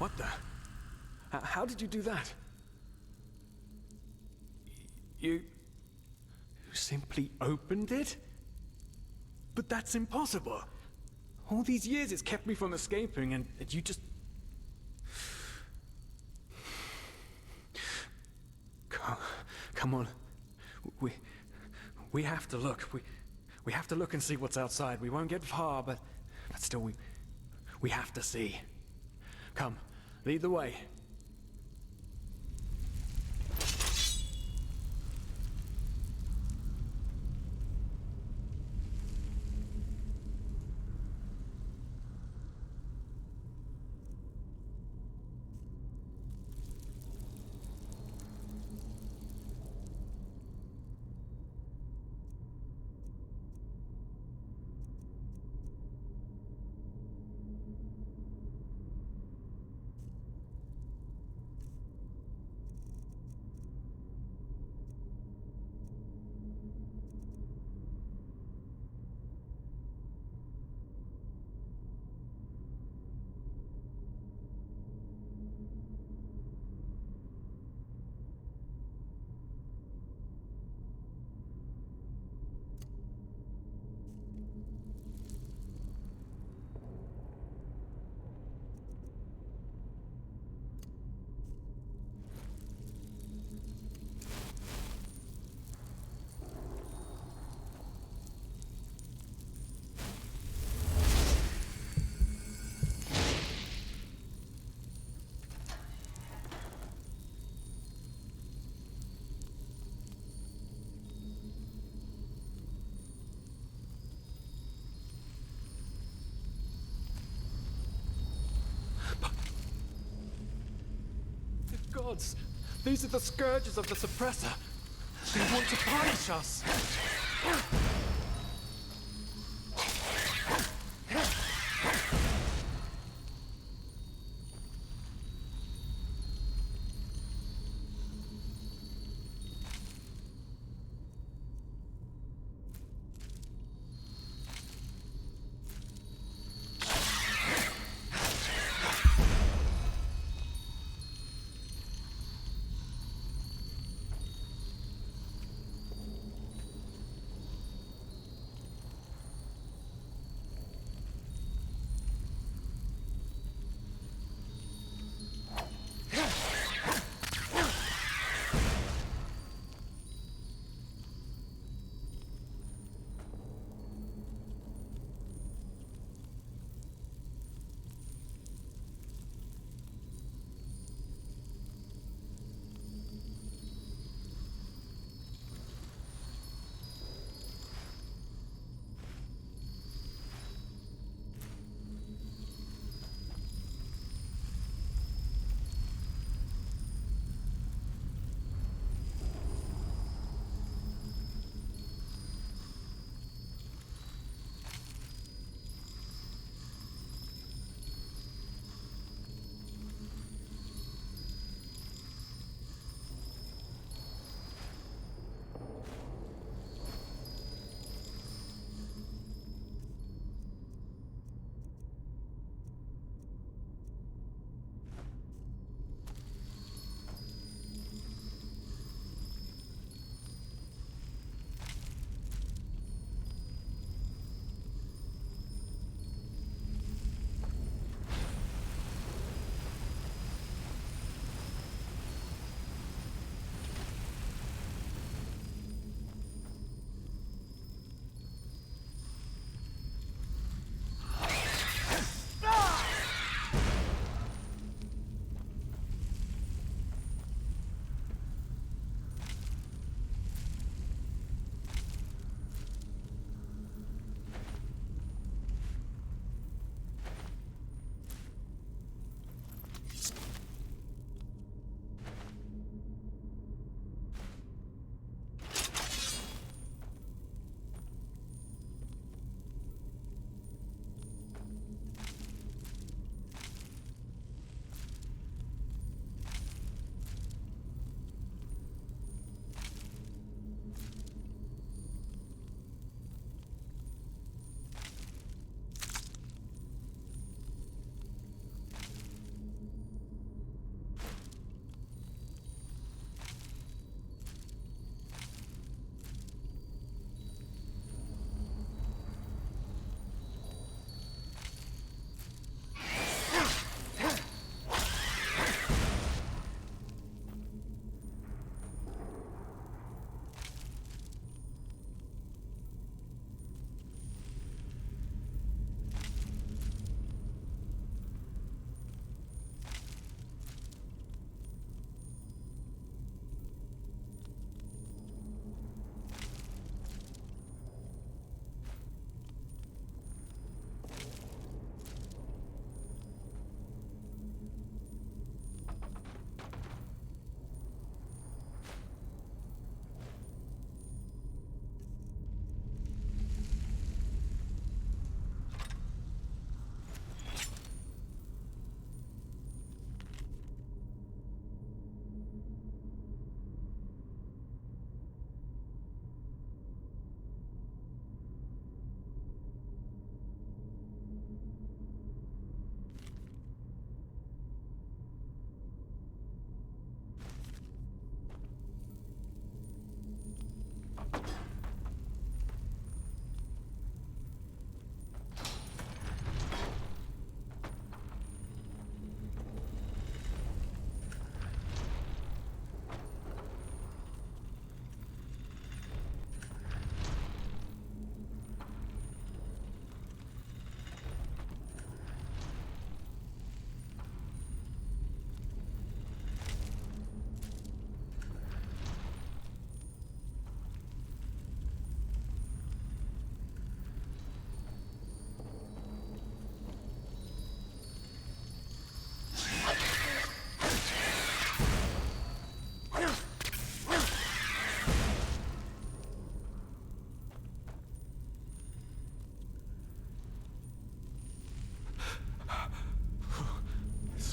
What the? How did you do that? You simply opened it? But that's impossible. All these years it's kept me from escaping, and you just... Come on. We have to look. We have to look and see what's outside. We won't get far, but still we have to see. Come, lead the way. Gods, these are the scourges of the suppressor. They want to punish us.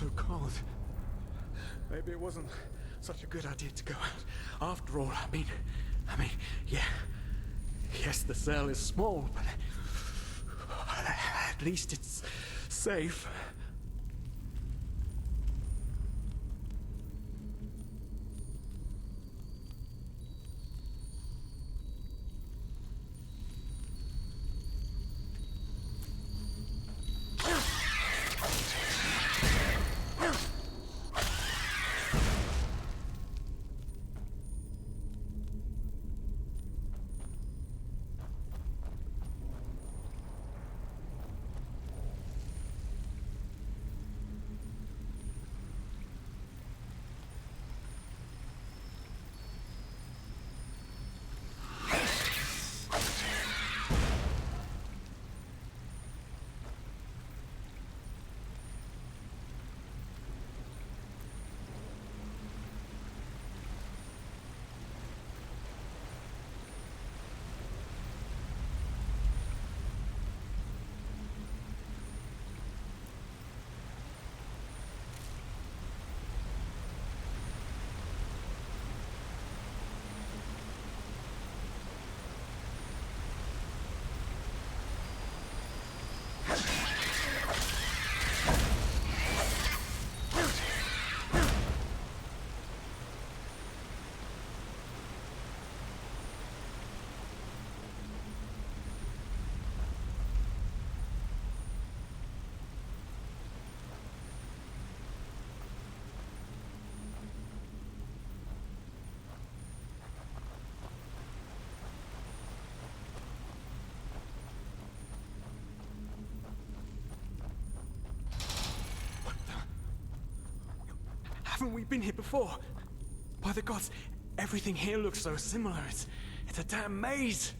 so cold. Maybe it wasn't such a good idea to go out. After all, I mean, yeah. Yes, the cell is small, but at least it's safe. Haven't we been here before? By the gods, everything here looks so similar. It's a damn maze.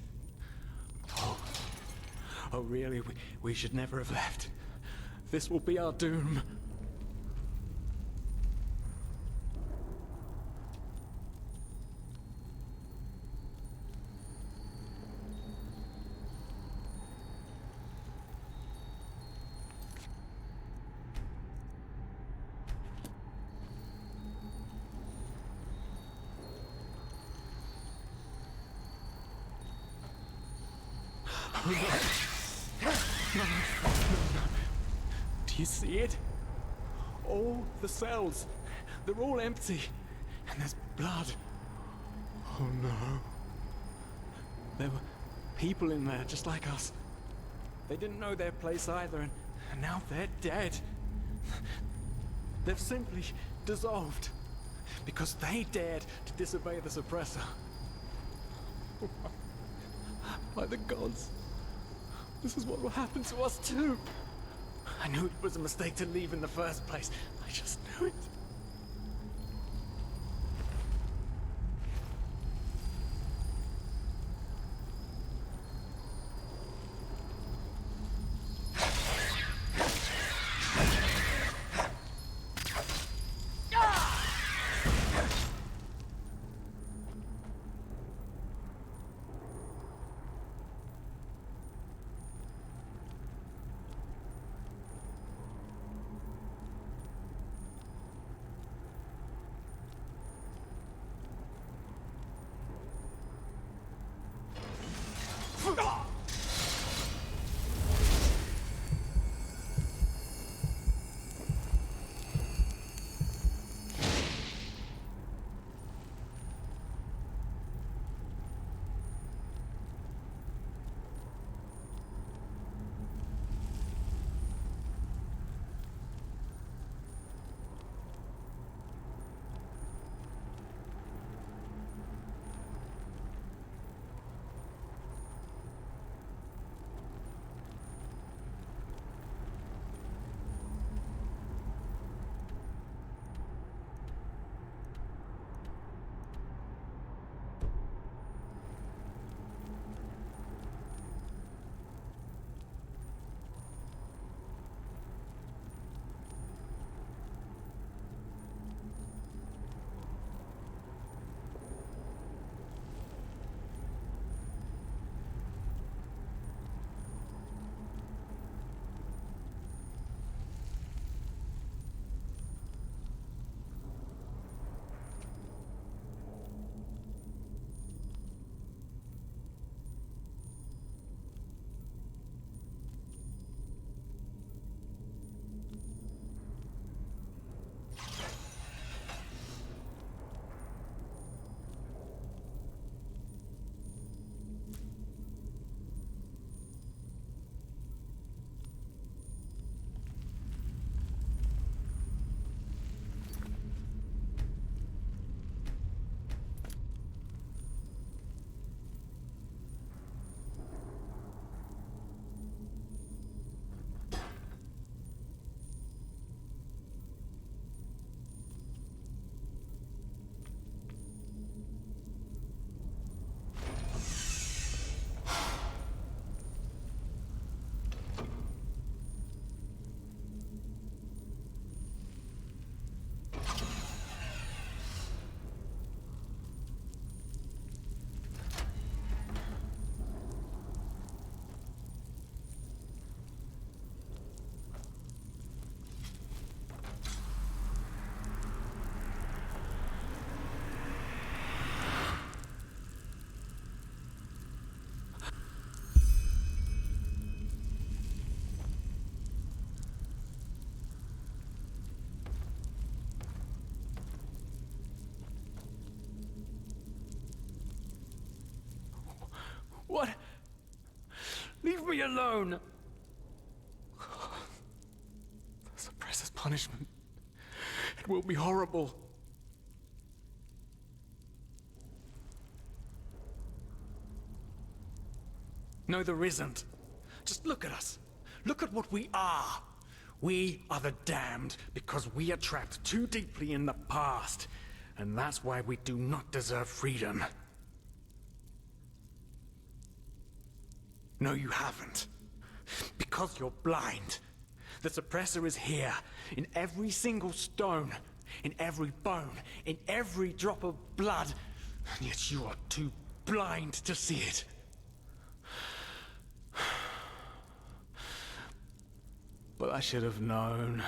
Oh really? We should never have left. This will be our doom. No. Do you see it? All the cells, they're all empty. And there's blood. Oh no. There were people in there just like us. They didn't know their place either, and now they're dead. They've simply dissolved because they dared to disobey the suppressor. By the gods. This is what will happen to us too. I knew it was a mistake to leave in the first place. I just knew it. me alone! The suppressor's punishment. It will be horrible. No, there isn't. Just look at us. Look at what we are. We are the damned because we are trapped too deeply in the past. And that's why we do not deserve freedom. No, you haven't. Because you're blind. The suppressor is here, in every single stone, in every bone, in every drop of blood, and yet you are too blind to see it. But I should have known.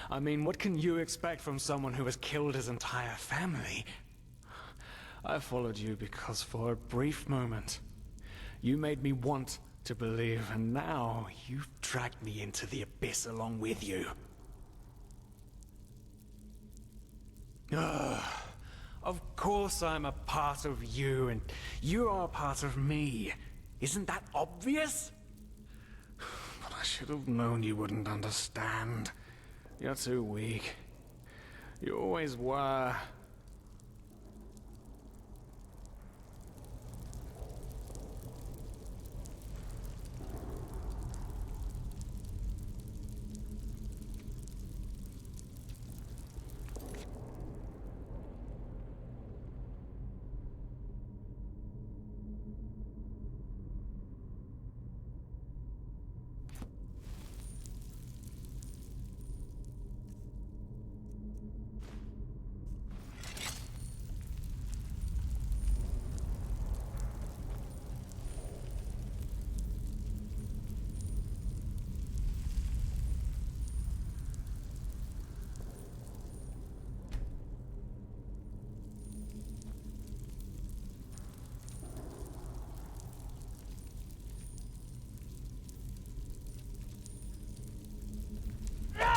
I mean, what can you expect from someone who has killed his entire family? I followed you because for a brief moment, you made me want to believe, and now you've dragged me into the abyss along with you. Of course I'm a part of you, and you are a part of me. Isn't that obvious? But I should have known you wouldn't understand. You're too weak. You always were.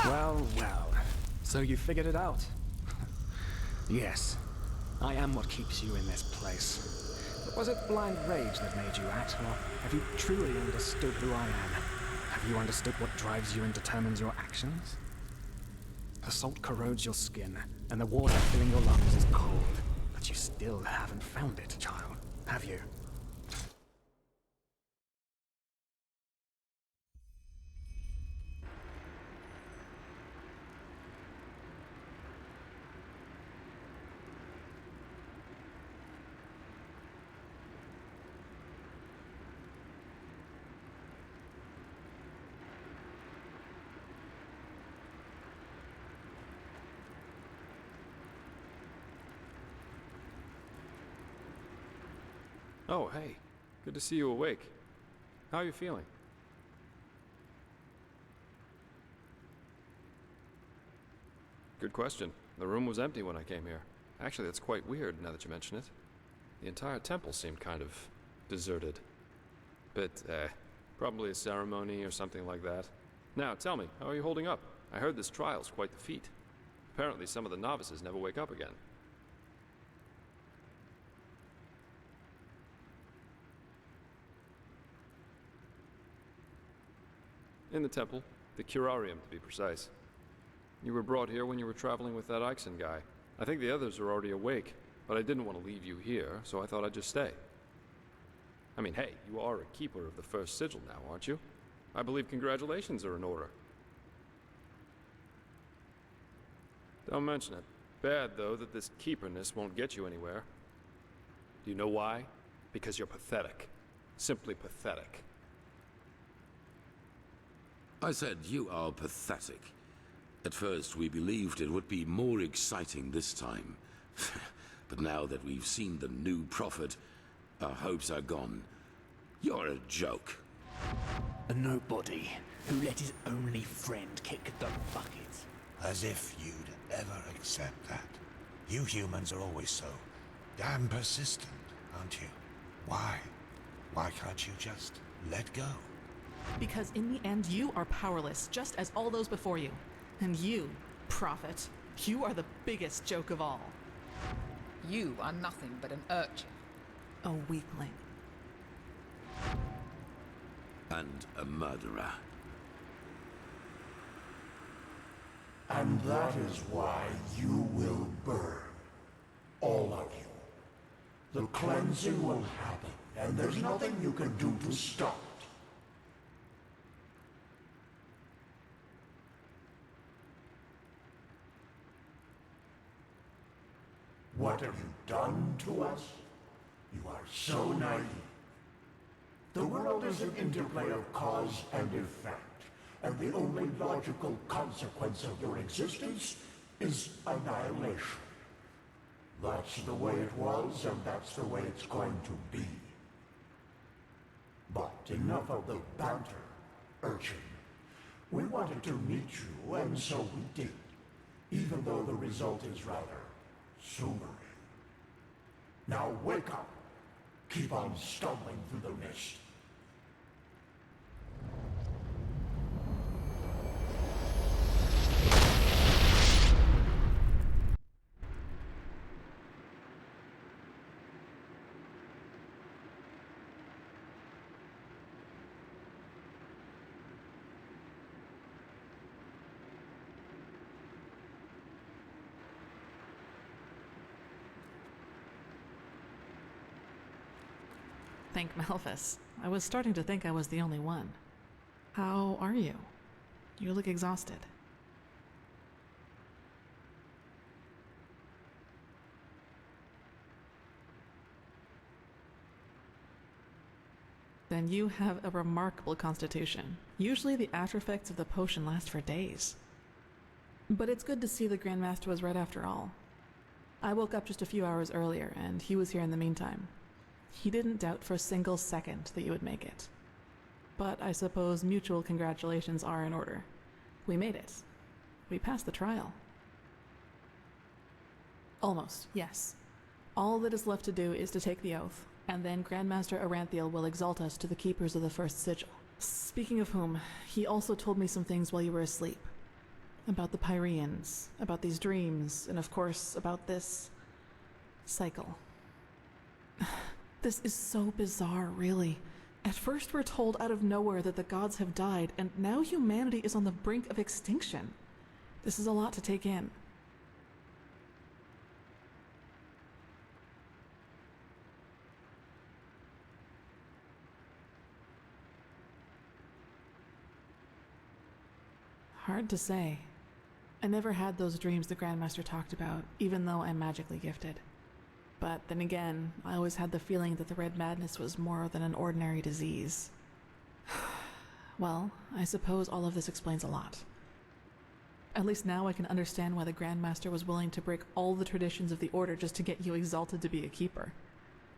Well, well. So you figured it out? Yes. I am what keeps you in this place. But was it blind rage that made you act, or have you truly understood who I am? Have you understood what drives you and determines your actions? The salt corrodes your skin, and the water filling your lungs is cold. But you still haven't found it, child, have you? Oh, hey. Good to see you awake. How are you feeling? Good question. The room was empty when I came here. Actually, that's quite weird now that you mention it. The entire temple seemed kind of deserted. But, probably a ceremony or something like that. Now, tell me, how are you holding up? I heard this trial's quite the feat. Apparently some of the novices never wake up again. In the temple. The curarium, to be precise. You were brought here when you were traveling with that Ixon guy. I think the others are already awake, but I didn't want to leave you here, so I thought I'd just stay. I mean, hey, you are a keeper of the first sigil now, aren't you? I believe congratulations are in order. Don't mention it. Bad, though, that this keeperness won't get you anywhere. Do you know why? Because you're pathetic. Simply pathetic. I said you are pathetic. At first we believed it would be more exciting this time. But now that we've seen the new prophet, our hopes are gone. You're a joke. A nobody who let his only friend kick the bucket. As if you'd ever accept that. You humans are always so damn persistent, aren't you? Why? Why can't you just let go? Because in the end, you are powerless, just as all those before you. And you, prophet, you are the biggest joke of all. You are nothing but an urchin. A weakling. And a murderer. And that is why you will burn. All of you. The cleansing will happen, and there's nothing you can do to stop it. What have you done to us? You are so naive. The world is an interplay of cause and effect, and the only logical consequence of your existence is annihilation. That's the way it was, and that's the way it's going to be. But enough of the banter, urchin. We wanted to meet you, and so we did, even though the result is rather sobering. Now wake up. Keep on stumbling through the mist. Thank Malphus. I was starting to think I was the only one. How are you? You look exhausted. Then you have a remarkable constitution. Usually the after effects of the potion last for days. But it's good to see the Grandmaster was right after all. I woke up just a few hours earlier, and he was here in the meantime. He didn't doubt for a single second that you would make it. But I suppose mutual congratulations are in order. We made it. We passed the trial. Almost, yes. All that is left to do is to take the oath, and then Grandmaster Aranthiel will exalt us to the keepers of the first sigil. Speaking of whom, he also told me some things while you were asleep. About the Pyreans, about these dreams, and of course about this cycle. This is so bizarre, really. At first we're told out of nowhere that the gods have died, and now humanity is on the brink of extinction. This is a lot to take in. Hard to say. I never had those dreams the Grandmaster talked about, even though I'm magically gifted. But then again, I always had the feeling that the Red Madness was more than an ordinary disease. Well, I suppose all of this explains a lot. At least now I can understand why the Grandmaster was willing to break all the traditions of the Order just to get you exalted to be a keeper.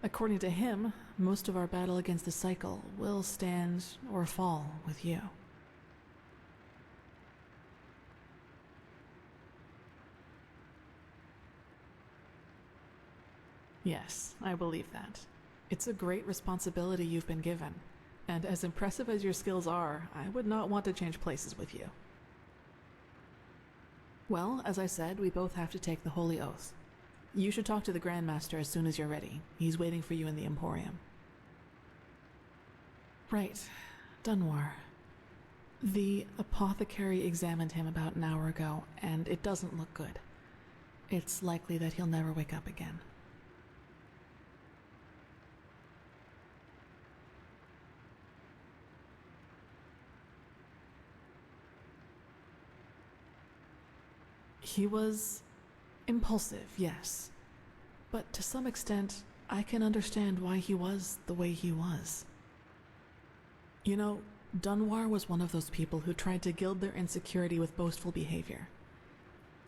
According to him, most of our battle against the cycle will stand or fall with you. Yes, I believe that. It's a great responsibility you've been given, and as impressive as your skills are, I would not want to change places with you. Well, as I said, we both have to take the Holy Oath. You should talk to the Grandmaster as soon as you're ready. He's waiting for you in the Emporium. Right. Dunwar. The apothecary examined him about an hour ago, and it doesn't look good. It's likely that he'll never wake up again. He was impulsive, yes. But to some extent, I can understand why he was the way he was. You know, Dunwar was one of those people who tried to gild their insecurity with boastful behavior.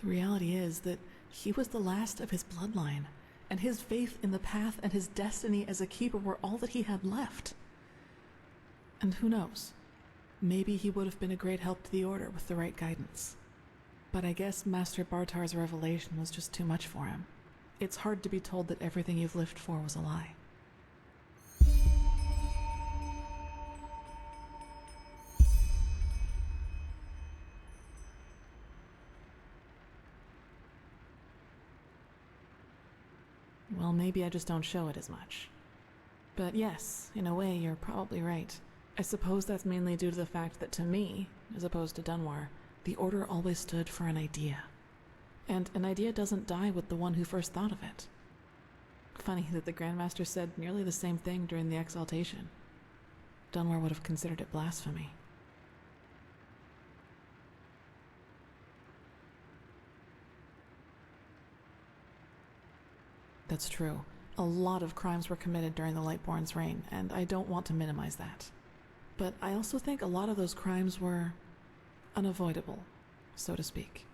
The reality is that he was the last of his bloodline, and his faith in the path and his destiny as a keeper were all that he had left. And who knows? Maybe he would have been a great help to the Order with the right guidance. But I guess Master Bartar's revelation was just too much for him. It's hard to be told that everything you've lived for was a lie. Well, maybe I just don't show it as much. But yes, in a way, you're probably right. I suppose that's mainly due to the fact that to me, as opposed to Dunwar, the Order always stood for an idea. And an idea doesn't die with the one who first thought of it. Funny that the Grandmaster said nearly the same thing during the exaltation. Dunwar would have considered it blasphemy. That's true. A lot of crimes were committed during the Lightborn's reign, and I don't want to minimize that. But I also think a lot of those crimes were unavoidable, so to speak.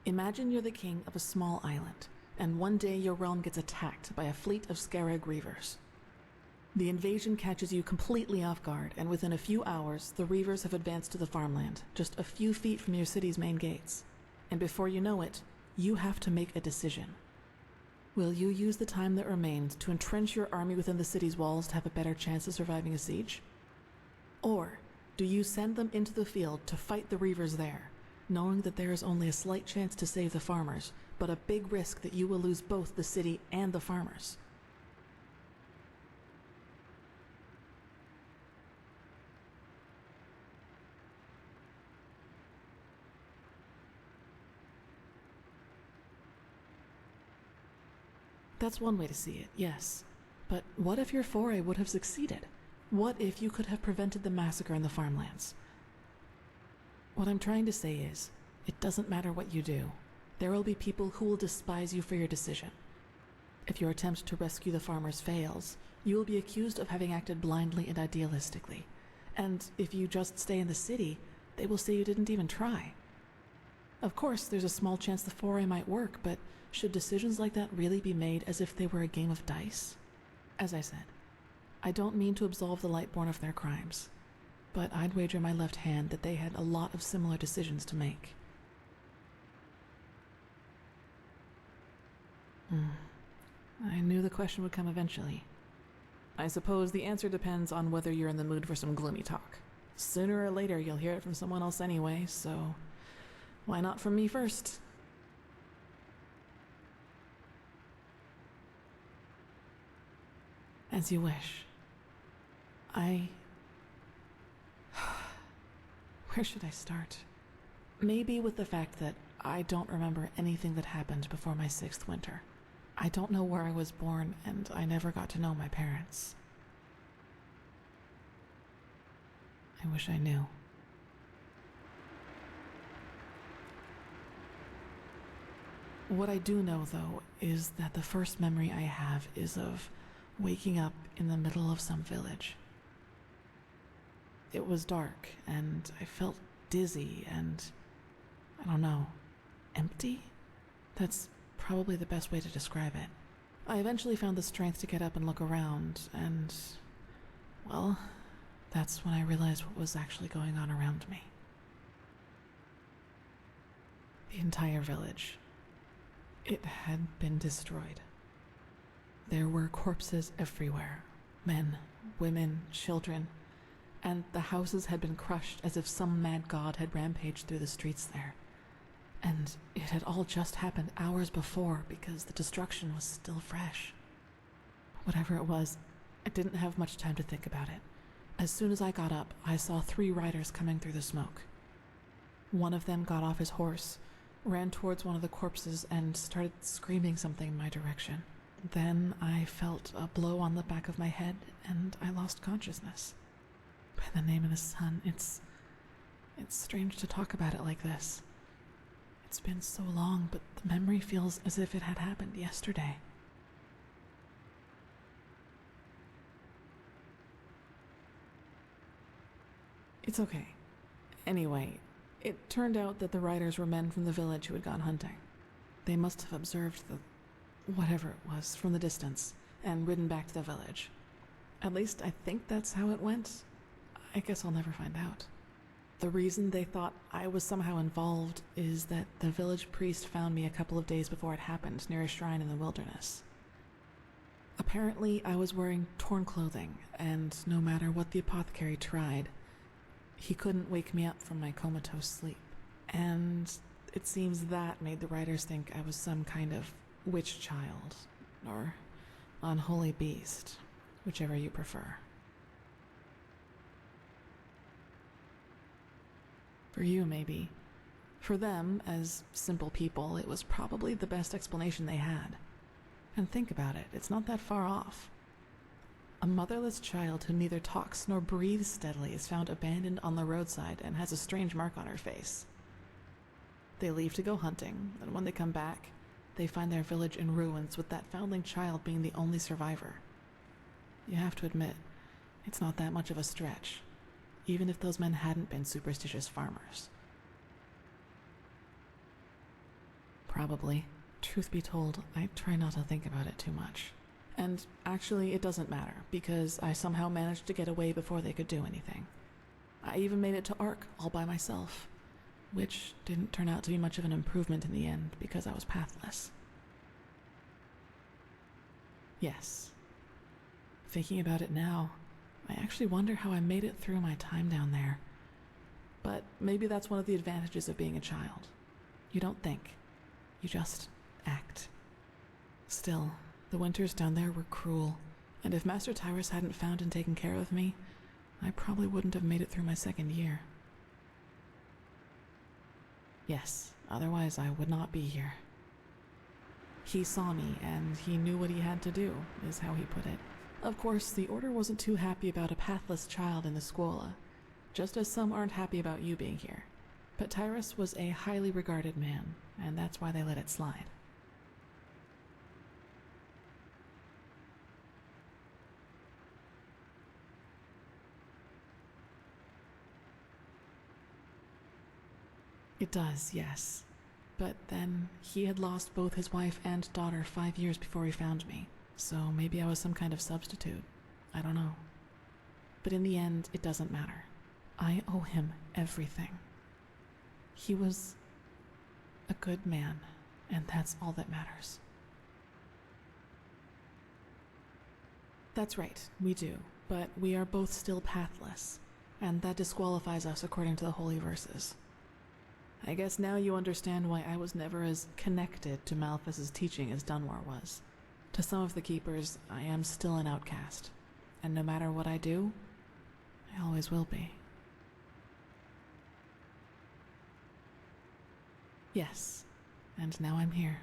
Imagine you're the king of a small island, and one day your realm gets attacked by a fleet of Scarab Reavers. The invasion catches you completely off guard, and within a few hours, the Reavers have advanced to the farmland, just a few feet from your city's main gates. And before you know it, you have to make a decision. Will you use the time that remains to entrench your army within the city's walls to have a better chance of surviving a siege? Or do you send them into the field to fight the Reavers there, knowing that there is only a slight chance to save the farmers, but a big risk that you will lose both the city and the farmers? That's one way to see it, yes. But what if your foray would have succeeded? What if you could have prevented the massacre in the farmlands? What I'm trying to say is, it doesn't matter what you do. There will be people who will despise you for your decision. If your attempt to rescue the farmers fails, you will be accused of having acted blindly and idealistically. And if you just stay in the city, they will say you didn't even try. Of course, there's a small chance the foray might work, but should decisions like that really be made as if they were a game of dice? As I said, I don't mean to absolve the Lightborn of their crimes, but I'd wager my left hand that they had a lot of similar decisions to make. I knew the question would come eventually. I suppose the answer depends on whether you're in the mood for some gloomy talk. Sooner or later you'll hear it from someone else anyway, so why not from me first? As you wish. Where should I start? Maybe with the fact that I don't remember anything that happened before my 6th winter. I don't know where I was born, and I never got to know my parents. I wish I knew. What I do know, though, is that the first memory I have is of waking up in the middle of some village. It was dark, and I felt dizzy and, I don't know, empty? That's probably the best way to describe it. I eventually found the strength to get up and look around, and, well, that's when I realized what was actually going on around me. The entire village. It had been destroyed. There were corpses everywhere. Men, women, children. And the houses had been crushed as if some mad god had rampaged through the streets there. And it had all just happened hours before because the destruction was still fresh. Whatever it was, I didn't have much time to think about it. As soon as I got up, I saw 3 riders coming through the smoke. One of them got off his horse, ran towards one of the corpses, and started screaming something in my direction. Then I felt a blow on the back of my head, and I lost consciousness. By the name of the sun, it's strange to talk about it like this. It's been so long, but the memory feels as if it had happened yesterday. It's okay. Anyway, it turned out that the riders were men from the village who had gone hunting. They must have observed the whatever it was from the distance and ridden back to the village. At least I think that's how it went. I guess I'll never find out. The reason they thought I was somehow involved is that the village priest found me a couple of days before it happened near a shrine in the wilderness. Apparently, I was wearing torn clothing, and no matter what the apothecary tried, he couldn't wake me up from my comatose sleep. And it seems that made the riders think I was some kind of witch child, or unholy beast, whichever you prefer. For you, maybe. For them, as simple people, it was probably the best explanation they had. And think about it, it's not that far off. A motherless child who neither talks nor breathes steadily is found abandoned on the roadside and has a strange mark on her face. They leave to go hunting, and when they come back, they find their village in ruins with that foundling child being the only survivor. You have to admit, it's not that much of a stretch, even if those men hadn't been superstitious farmers. Probably. Truth be told, I try not to think about it too much. And actually, it doesn't matter, because I somehow managed to get away before they could do anything. I even made it to Ark all by myself, which didn't turn out to be much of an improvement in the end because I was pathless. Yes. Thinking about it now, I actually wonder how I made it through my time down there. But maybe that's one of the advantages of being a child. You don't think. You just act. Still, the winters down there were cruel, and if Master Tyrus hadn't found and taken care of me, I probably wouldn't have made it through my second year. Yes, otherwise I would not be here. He saw me, and he knew what he had to do, is how he put it. Of course, the Order wasn't too happy about a pathless child in the Scuola, just as some aren't happy about you being here. But Tyrus was a highly regarded man, and that's why they let it slide. It does, yes. But then, he had lost both his wife and daughter 5 years before he found me, so maybe I was some kind of substitute. I don't know. But in the end, it doesn't matter. I owe him everything. He was a good man, and that's all that matters. That's right, we do, but we are both still pathless, and that disqualifies us according to the holy verses. I guess now you understand why I was never as connected to Malthus's teaching as Dunmore was. To some of the Keepers, I am still an outcast, and no matter what I do, I always will be. Yes, and now I'm here.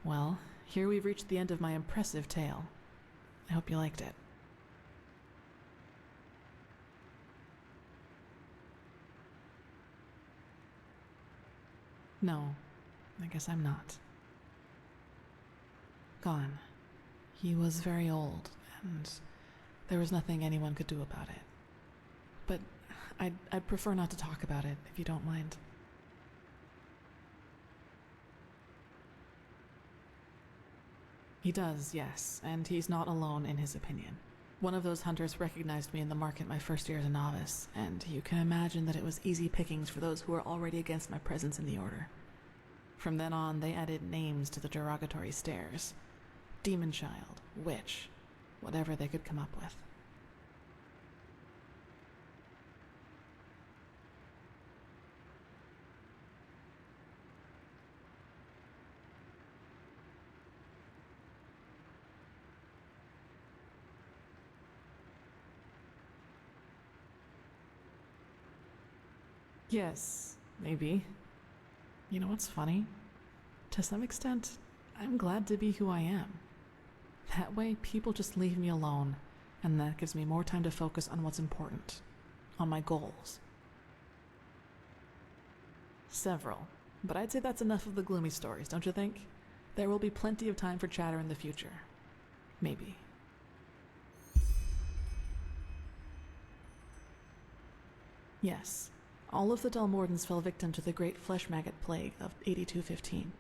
Well, here we've reached the end of my impressive tale. I hope you liked it. No, I guess I'm not. Gone. He was very old, and there was nothing anyone could do about it. But I'd prefer not to talk about it, if you don't mind. He does, yes, and he's not alone in his opinion. One of those hunters recognized me in the market my first year as a novice, and you can imagine that it was easy pickings for those who were already against my presence in the Order. From then on, they added names to the derogatory stares. Demon Child, Witch, whatever they could come up with. Yes, maybe. You know what's funny? To some extent, I'm glad to be who I am. That way, people just leave me alone, and that gives me more time to focus on what's important, on my goals. Several, but I'd say that's enough of the gloomy stories, don't you think? There will be plenty of time for chatter in the future. Maybe. Yes. All of the Dalmordans fell victim to the great flesh maggot plague of 8215.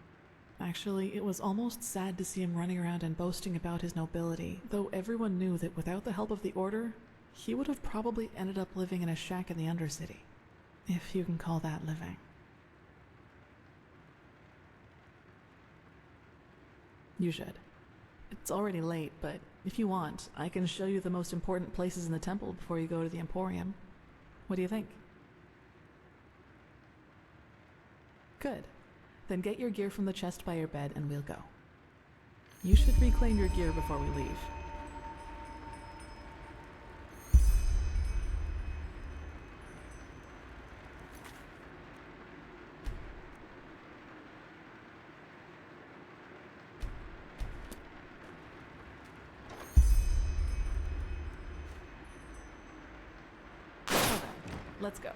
Actually, it was almost sad to see him running around and boasting about his nobility, though everyone knew that without the help of the Order, he would have probably ended up living in a shack in the Undercity. If you can call that living. You should. It's already late, but if you want, I can show you the most important places in the temple before you go to the Emporium. What do you think? Good. Then get your gear from the chest by your bed and we'll go. You should reclaim your gear before we leave. let's go.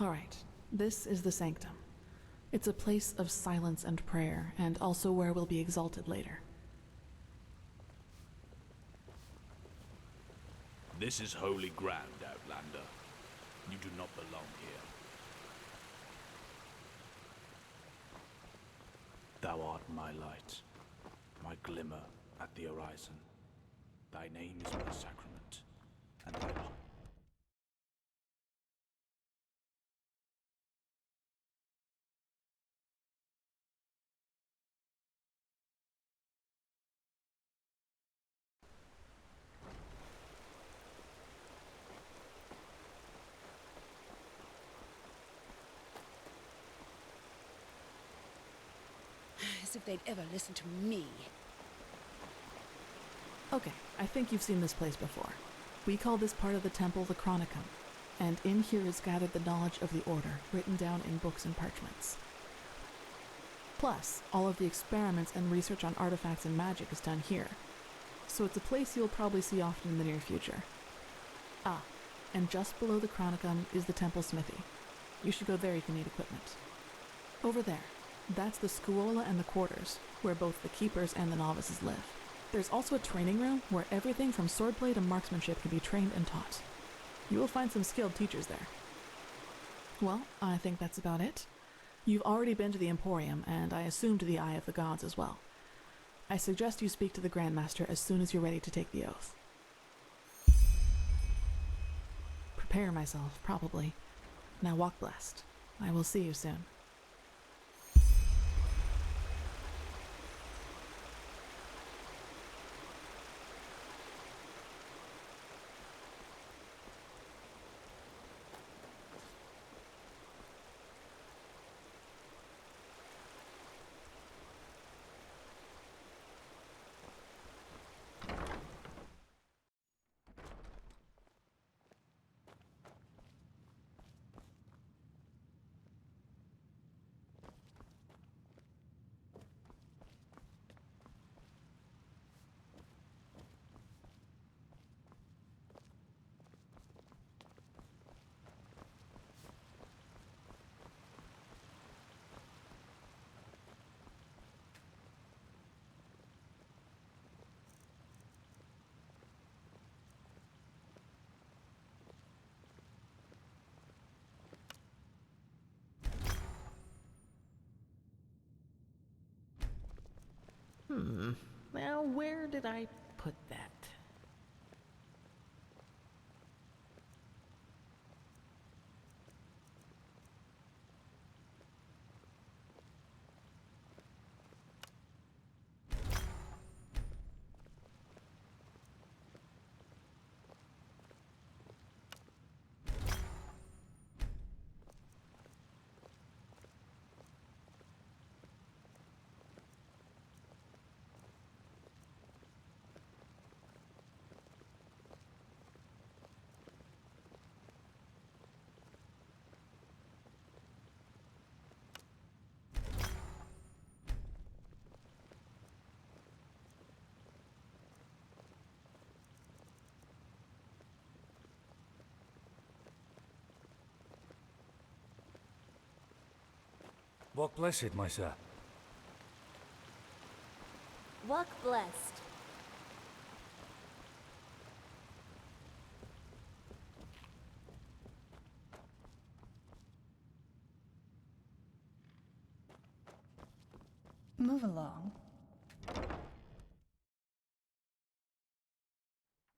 All right, this is the sanctum. It's a place of silence and prayer, and also where we'll be exalted later. This is holy ground, Outlander. You do not belong here. Thou art my light, my glimmer at the horizon. Thy name is my sacrament, and thy As if they'd ever listen to me. Okay, I think you've seen this place before. We call this part of the temple the Chronicum, and in here is gathered the knowledge of the Order, written down in books and parchments. Plus, all of the experiments and research on artifacts and magic is done here, so it's a place you'll probably see often in the near future. Ah, and just below the Chronicum is the temple smithy. You should go there if you need equipment. Over there, that's the Scuola and the quarters, where both the keepers and the novices live. There's also a training room where everything from swordplay to marksmanship can be trained and taught. You will find some skilled teachers there. Well, I think that's about it. You've already been to the Emporium, and I assume to the Eye of the Gods as well. I suggest you speak to the Grandmaster as soon as you're ready to take the oath. Prepare myself, probably. Now walk blessed. I will see you soon. Now, where did I put that? Walk blessed, my sir. Walk blessed. Move along.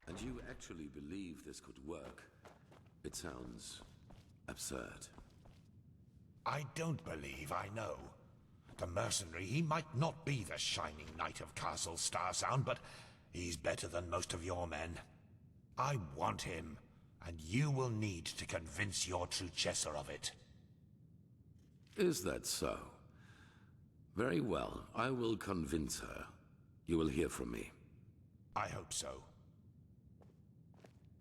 And you actually believe this could work? It sounds absurd. I don't believe I know. The mercenary, he might not be the shining knight of Castle Starsound, but he's better than most of your men. I want him, and you will need to convince your Truchessa of it. Is that so? Very well, I will convince her. You will hear from me. I hope so.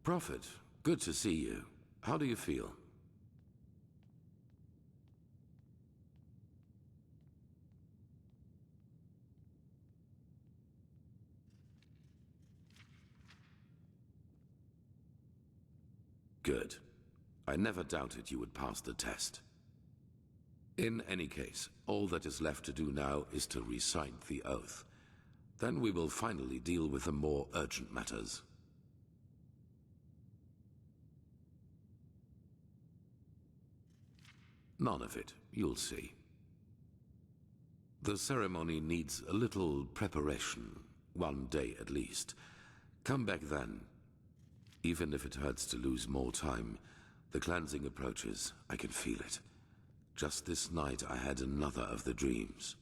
Prophet, good to see you. How do you feel? Good. I never doubted you would pass the test. In any case, all that is left to do now is to recite the oath. Then we will finally deal with the more urgent matters. None of it, you'll see. The ceremony needs a little preparation, 1 day at least. Come back then. Even if it hurts to lose more time, the cleansing approaches. I can feel it. Just this night I had another of the dreams.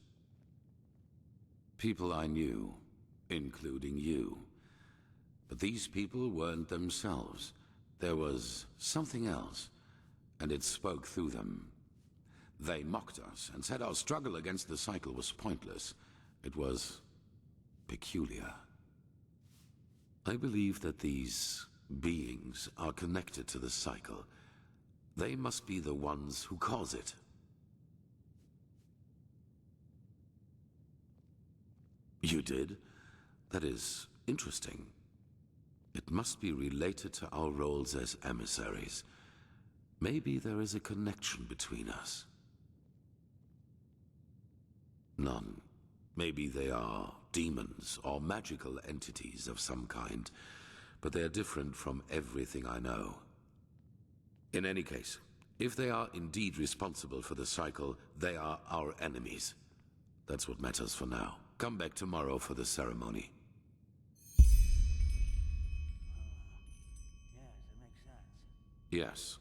People I knew, including you. But these people weren't themselves. There was something else, and it spoke through them. They mocked us and said our struggle against the cycle was pointless. It was peculiar. I believe that these beings are connected to the cycle. They must be the ones who cause it. You did? That is interesting. It must be related to our roles as emissaries. Maybe there is a connection between us. None. Maybe they are demons or magical entities of some kind, but they are different from everything I know. In any case, if they are indeed responsible for the cycle, they are our enemies. That's what matters for now. Come back tomorrow for the ceremony. Yes, it makes sense. Yes.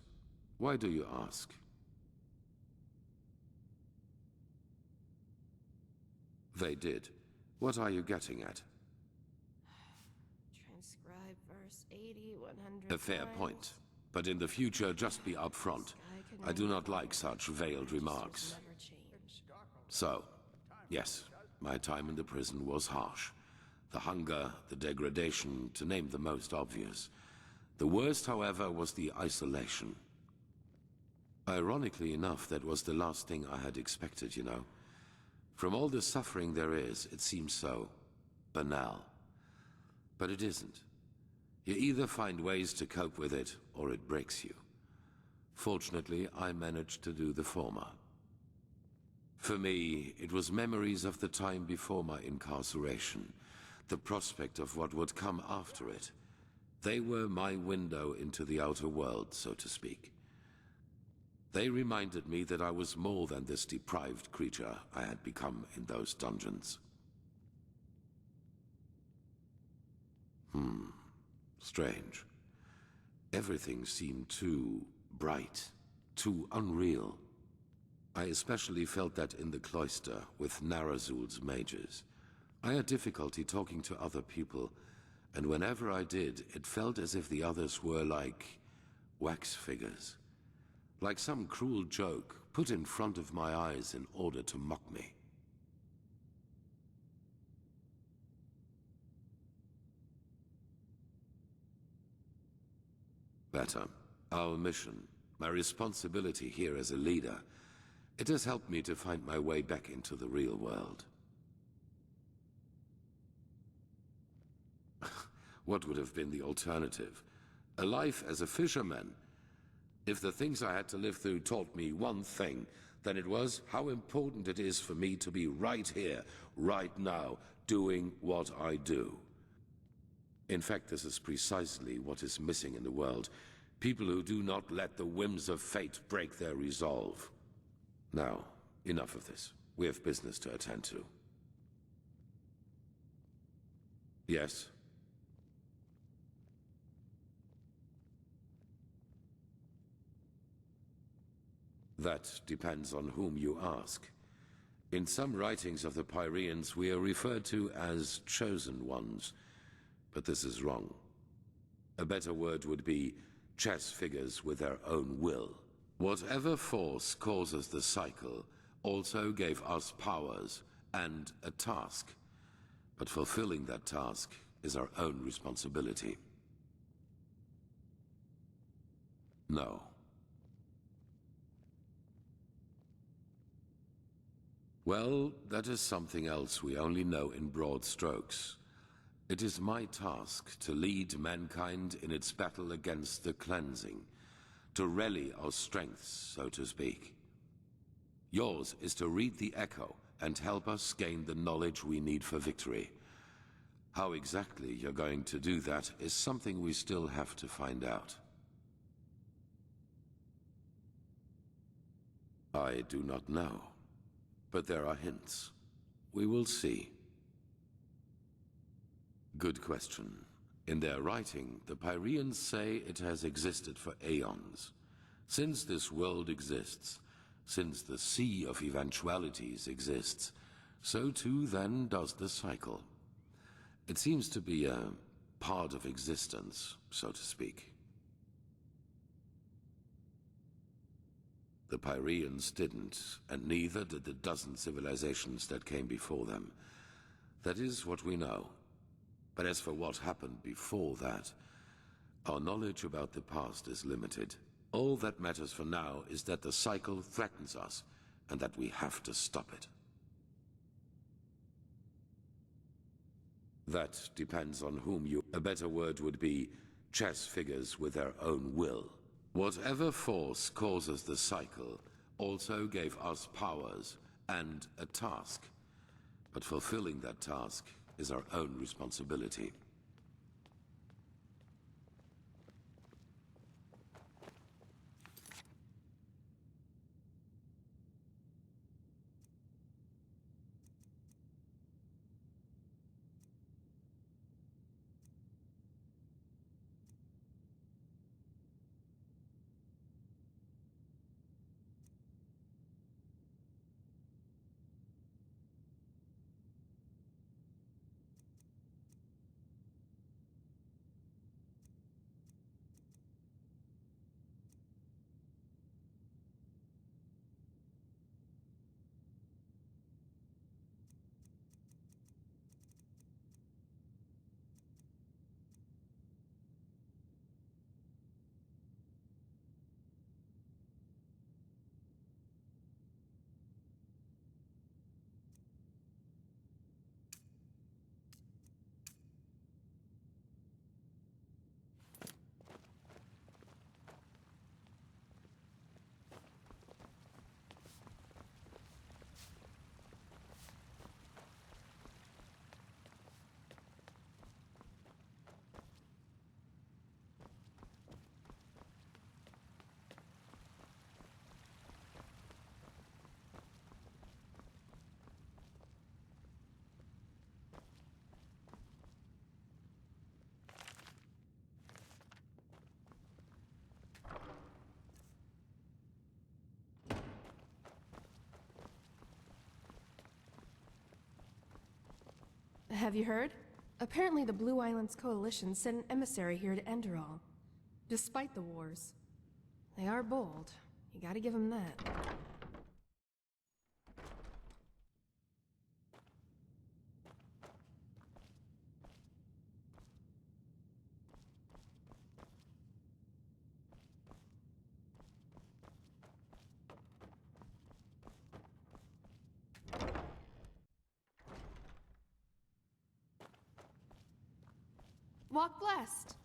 Why do you ask? They did. What are you getting at? Transcribe verse 80, 100 A fair times. point. But in the future, just be upfront. I do not like such veiled remarks. Never change. So, yes, my time in the prison was harsh. The hunger, the degradation, to name the most obvious. The worst, however, was the isolation. Ironically enough, that was the last thing I had expected, you know. From all the suffering there is, it seems so banal. But it isn't. You either find ways to cope with it, or it breaks you. Fortunately, I managed to do the former. For me, it was memories of the time before my incarceration, the prospect of what would come after it. They were my window into the outer world, so to speak. They reminded me that I was more than this deprived creature I had become in those dungeons. Strange. Everything seemed too bright, too unreal. I especially felt that in the cloister with Narazul's mages. I had difficulty talking to other people, and whenever I did, it felt as if the others were like wax figures. Like some cruel joke put in front of my eyes in order to mock me. Better. Our mission, my responsibility here as a leader, it has helped me to find my way back into the real world. What would have been the alternative? A life as a fisherman? If the things I had to live through taught me one thing, than it was how important it is for me to be right here, right now, doing what I do. In fact, this is precisely what is missing in the world. People who do not let the whims of fate break their resolve. Now, enough of this. We have business to attend to. Yes? That depends on whom you ask. In some writings of the Pyreans, we are referred to as chosen ones, but this is wrong. A better word would be chess figures with their own will. Whatever force causes the cycle also gave us powers and a task, but fulfilling that task is our own responsibility. No. Well, that is something else we only know in broad strokes. It is my task to lead mankind in its battle against the cleansing, to rally our strengths, so to speak. Yours is to read the echo and help us gain the knowledge we need for victory. How exactly you're going to do that is something we still have to find out. I do not know, but there are hints. We will see. Good question. In their writing, the Pyreans say it has existed for aeons. Since this world exists, since the sea of eventualities exists, so too then does the cycle. It seems to be a part of existence, so to speak. The Pyreans didn't, and neither did the dozen civilizations that came before them. That is what we know. But as for what happened before that, our knowledge about the past is limited. All that matters for now is that the cycle threatens us, and that we have to stop it. That depends on whom you... A better word would be chess figures with their own will. Whatever force causes the cycle also gave us powers and a task, but fulfilling that task is our own responsibility. Have you heard? Apparently the Blue Islands Coalition sent an emissary here to Enderal, despite the wars. They are bold. You gotta give them that. Walk blessed.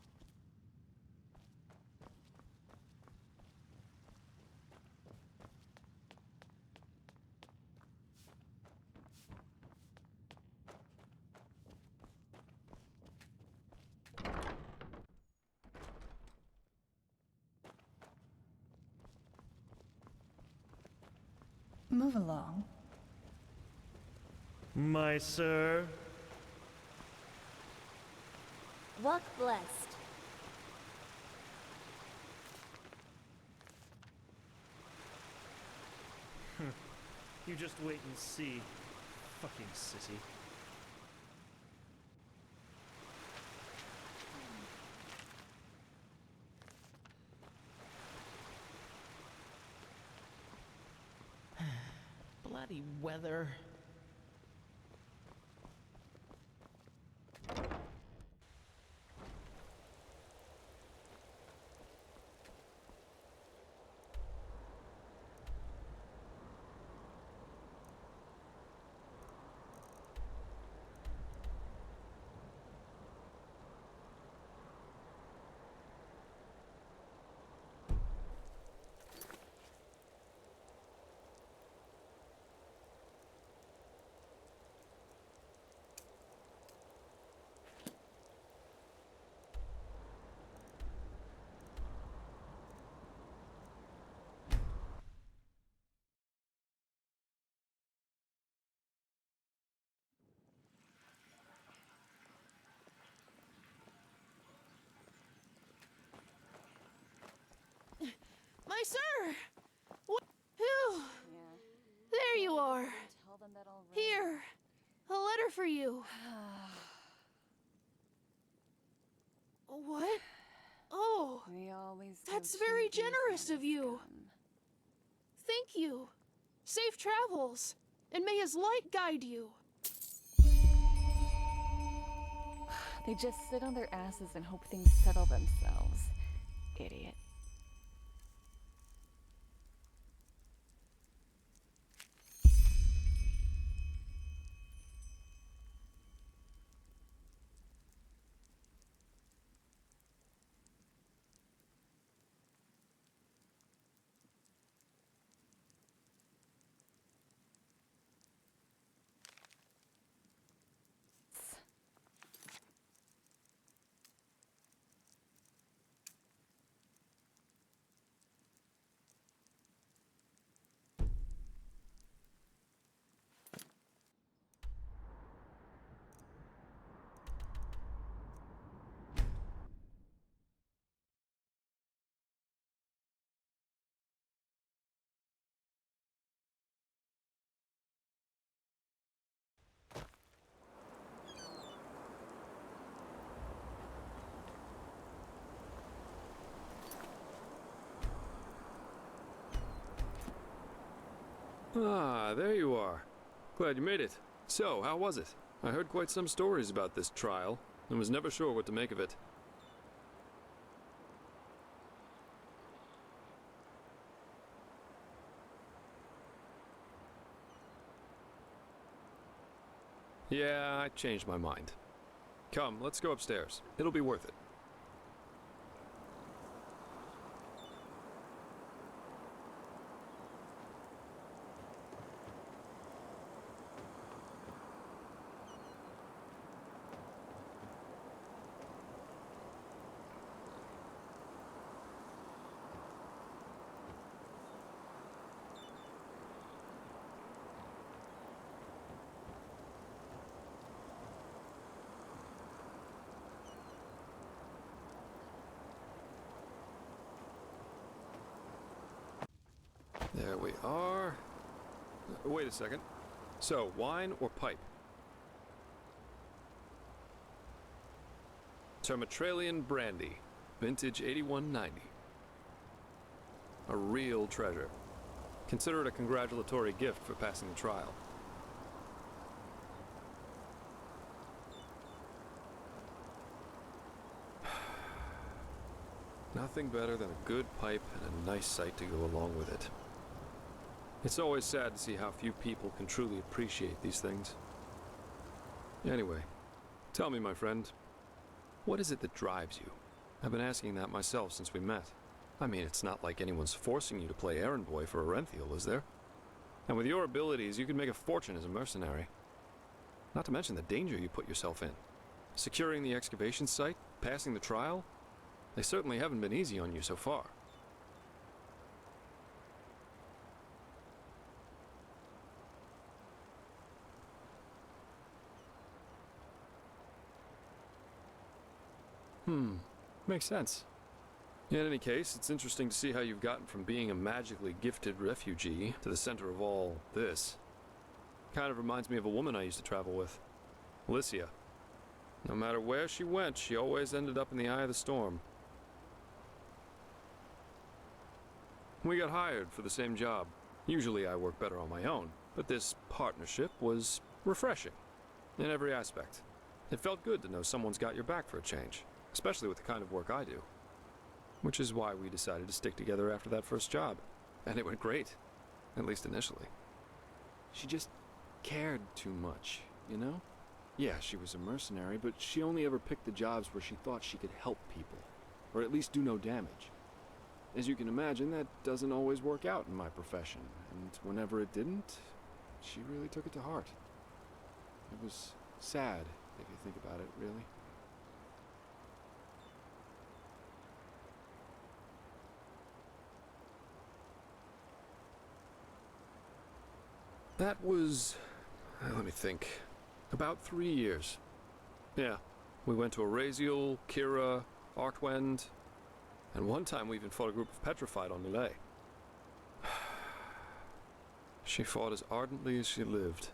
Move along. My sir. Walk blessed. You just wait and see. Fucking sissy. Bloody weather. My sir! What? Who? There you are. Here. A letter for you. What? Oh. That's very generous of you. Thank you. Safe travels. And may his light guide you. They just sit on their asses and hope things settle themselves. Idiot. Ah, there you are. Glad you made it. So, how was it? I heard quite some stories about this trial, and was never sure what to make of it. Yeah, I changed my mind. Come, let's go upstairs. It'll be worth it. There we are. Wait a second. So, wine or pipe? Termatralian brandy, vintage 8190. A real treasure. Consider it a congratulatory gift for passing the trial. Nothing better than a good pipe and a nice sight to go along with it. It's always sad to see how few people can truly appreciate these things. Anyway, tell me, my friend, what is it that drives you? I've been asking that myself since we met. I mean, it's not like anyone's forcing you to play errand boy for Orenthiel, is there? And with your abilities, you could make a fortune as a mercenary. Not to mention the danger you put yourself in. Securing the excavation site, passing the trial, they certainly haven't been easy on you so far. Makes sense. In any case, it's interesting to see how you've gotten from being a magically gifted refugee to the center of all this. Kind of reminds me of a woman I used to travel with, Alicia. No matter where she went, she always ended up in the eye of the storm. We got hired for the same job. Usually I work better on my own, but this partnership was refreshing in every aspect. It felt good to know someone's got your back for a change, especially with the kind of work I do. Which is why we decided to stick together after that first job. And it went great, at least initially. She just cared too much, you know? Yeah, she was a mercenary, but she only ever picked the jobs where she thought she could help people, or at least do no damage. As you can imagine, that doesn't always work out in my profession, and whenever it didn't, she really took it to heart. It was sad, if you think about it, really. That was, let me think, about 3 years. Yeah, we went to Araziel, Kira, Arkwend, and one time we even fought a group of Petrified on Millet. She fought as ardently as she lived.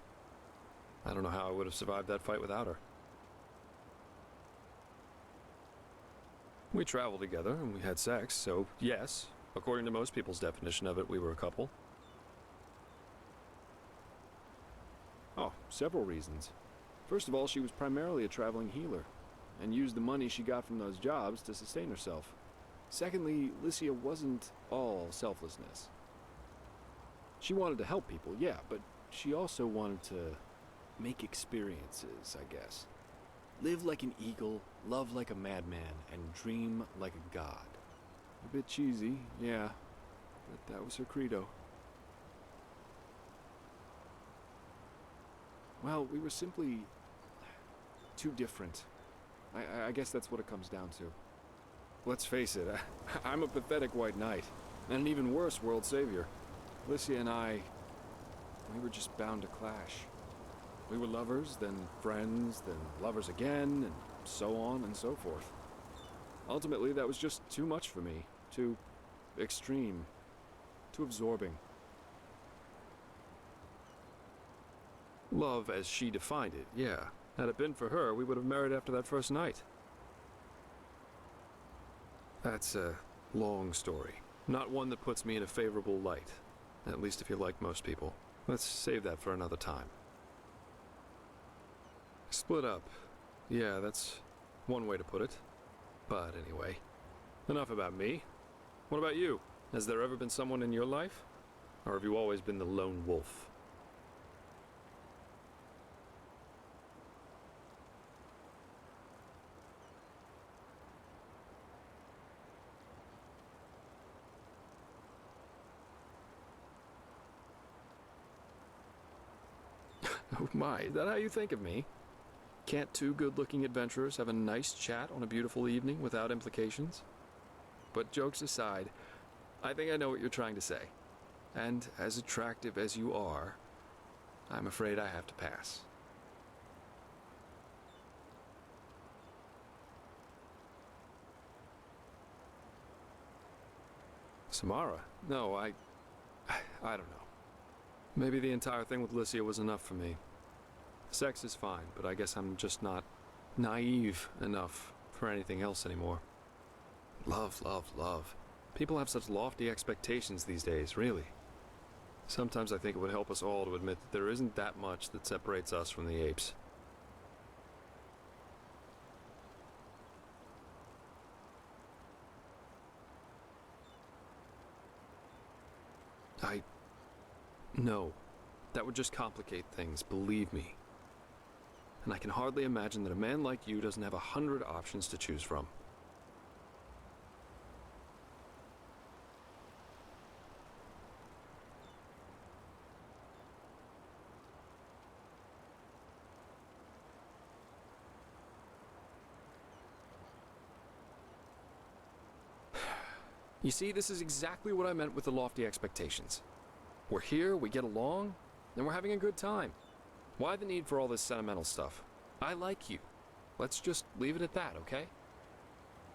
I don't know how I would have survived that fight without her. We traveled together and we had sex, so yes, according to most people's definition of it, we were a couple. Oh, several reasons. First of all, she was primarily a traveling healer, and used the money she got from those jobs to sustain herself. Secondly, Alicia wasn't all selflessness. She wanted to help people, yeah, but she also wanted to make experiences, I guess. Live like an eagle, love like a madman, and dream like a god. A bit cheesy, yeah, but that was her credo. Well, we were simply too different. I guess that's what it comes down to. Let's face it, I'm a pathetic white knight, and an even worse world savior. Alicia and I, we were just bound to clash. We were lovers, then friends, then lovers again, and so on and so forth. Ultimately, that was just too much for me. Too extreme. Too absorbing. Love as she defined it, yeah. Had it been for her, we would have married after that first night. That's a long story. Not one that puts me in a favorable light. At least if you're like most people. Let's save that for another time. Split up. Yeah, that's one way to put it. But anyway, enough about me. What about you? Has there ever been someone in your life? Or have you always been the lone wolf? Oh my, is that how you think of me? Can't two good-looking adventurers have a nice chat on a beautiful evening without implications? But jokes aside, I think I know what you're trying to say. And as attractive as you are, I'm afraid I have to pass. Samara? No, I don't know. Maybe the entire thing with Alicia was enough for me. Sex is fine, but I guess I'm just not naive enough for anything else anymore. Love, love, love. People have such lofty expectations these days, really. Sometimes I think it would help us all to admit that there isn't that much that separates us from the apes. No. That would just complicate things, believe me. And I can hardly imagine that a man like you doesn't have 100 options to choose from. You see, this is exactly what I meant with the lofty expectations. We're here, we get along, and we're having a good time. Why the need for all this sentimental stuff? I like you. Let's just leave it at that, okay?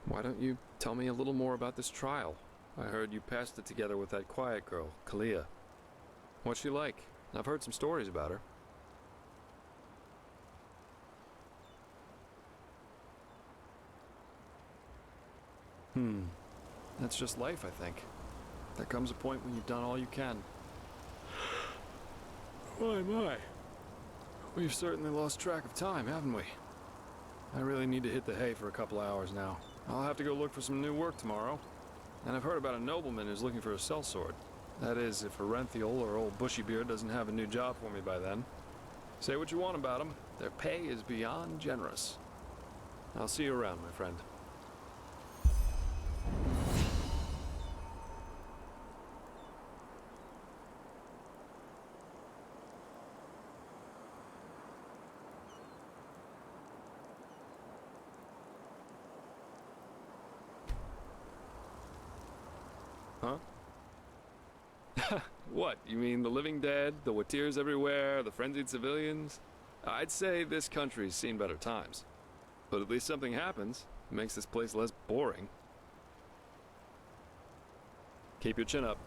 Why don't you tell me a little more about this trial? I heard you passed it together with that quiet girl, Kalia. What's she like? I've heard some stories about her. That's just life, I think. There comes a point when you've done all you can. My. We've certainly lost track of time, haven't we? I really need to hit the hay for a couple hours now. I'll have to go look for some new work tomorrow. And I've heard about a nobleman who's looking for a sellsword. That is, if Arenthiel or old Bushybeard doesn't have a new job for me by then. Say what you want about them, their pay is beyond generous. I'll see you around, my friend. Huh? What? You mean the living dead, the Watirs everywhere, the frenzied civilians? I'd say this country's seen better times. But at least something happens. It makes this place less boring. Keep your chin up.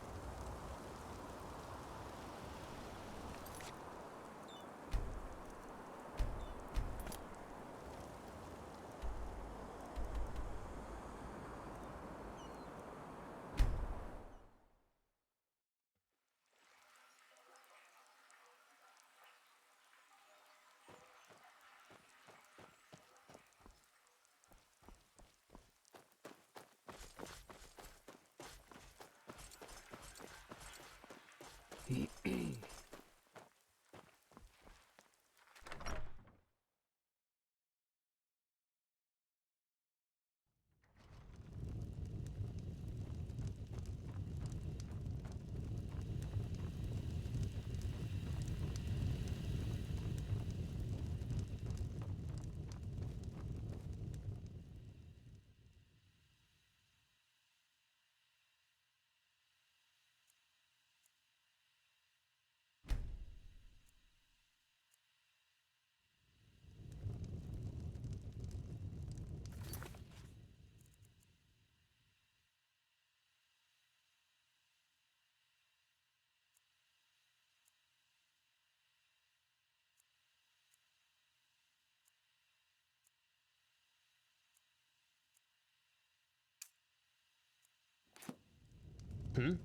Hmm?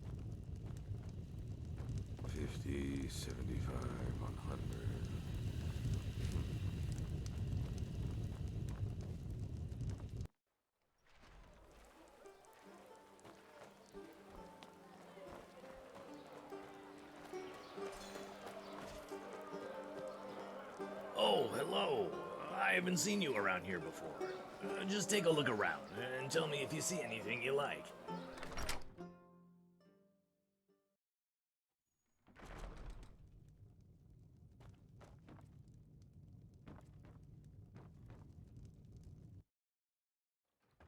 50, 75, 100. Oh, hello. I haven't seen you around here before. Just take a look around and tell me if you see anything you like.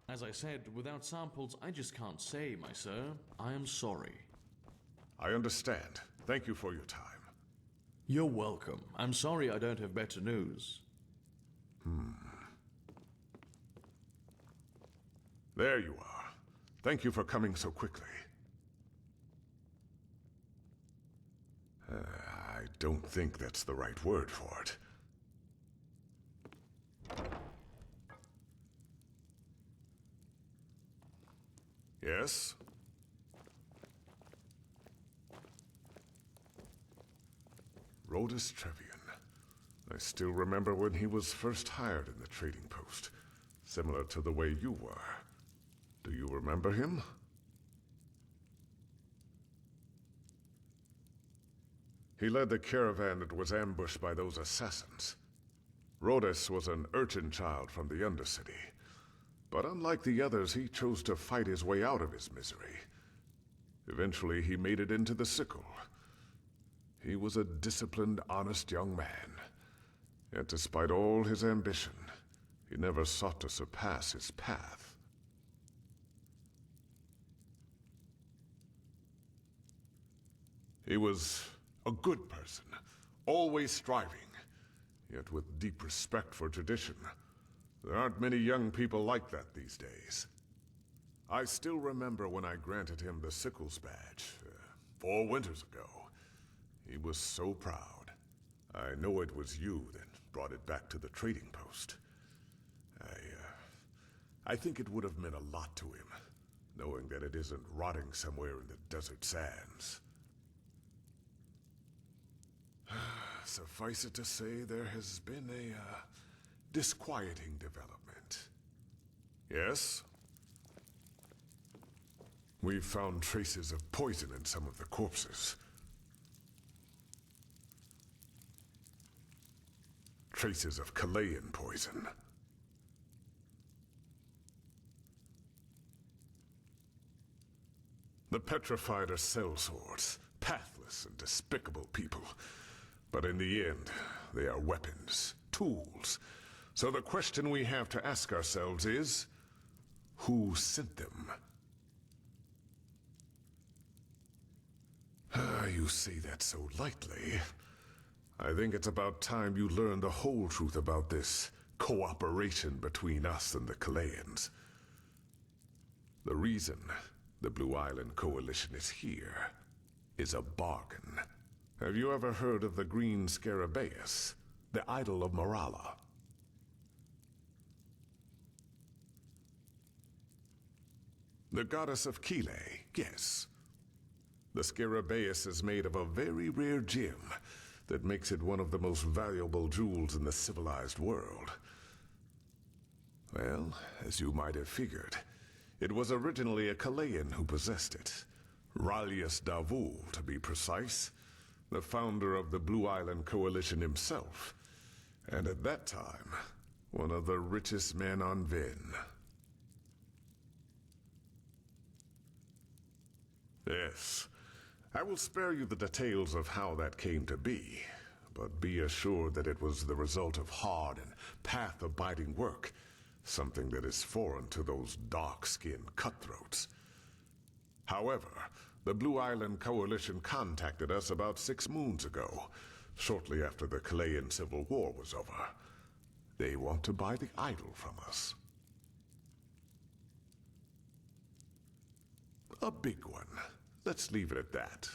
As I said, without samples, I just can't say, my sir. I am sorry. I understand. Thank you for your time. You're welcome. I'm sorry I don't have better news. There you are. Thank you for coming so quickly. I don't think that's the right word for it. Yes? Rodus Trevian. I still remember when he was first hired in the trading post. Similar to the way you were. Do you remember him? He led the caravan that was ambushed by those assassins. Rodus was an urchin child from the Undercity. But unlike the others, he chose to fight his way out of his misery. Eventually, he made it into the sickle. He was a disciplined, honest young man. Yet despite all his ambition, he never sought to surpass his path. He was a good person, always striving, yet with deep respect for tradition. There aren't many young people like that these days. I still remember when I granted him the Sickles badge, 4 winters ago. He was so proud. I know it was you that brought it back to the trading post. I think it would have meant a lot to him, knowing that it isn't rotting somewhere in the desert sands. Suffice it to say, there has been a disquieting development. Yes? We've found traces of poison in some of the corpses. Traces of Chilean poison. The petrified are sellswords, pathless and despicable people. But in the end, they are weapons, tools. So the question we have to ask ourselves is, who sent them? You say that so lightly. I think it's about time you learn the whole truth about this cooperation between us and the Chileans. The reason the Blue Island Coalition is here is a bargain. Have you ever heard of the Green Scarabaeus, the idol of Morala? The goddess of Chile, yes. The Scarabaeus is made of a very rare gem that makes it one of the most valuable jewels in the civilized world. Well, as you might have figured, it was originally a Chilean who possessed it. Ralius Davul, to be precise, the founder of the Blue Island Coalition himself, and at that time, one of the richest men on Ven. Yes, I will spare you the details of how that came to be, but be assured that it was the result of hard and path-abiding work, something that is foreign to those dark-skinned cutthroats. However, the Blue Island Coalition contacted us about 6 moons ago, shortly after the Chilean Civil War was over. They want to buy the idol from us. A big one. Let's leave it at that.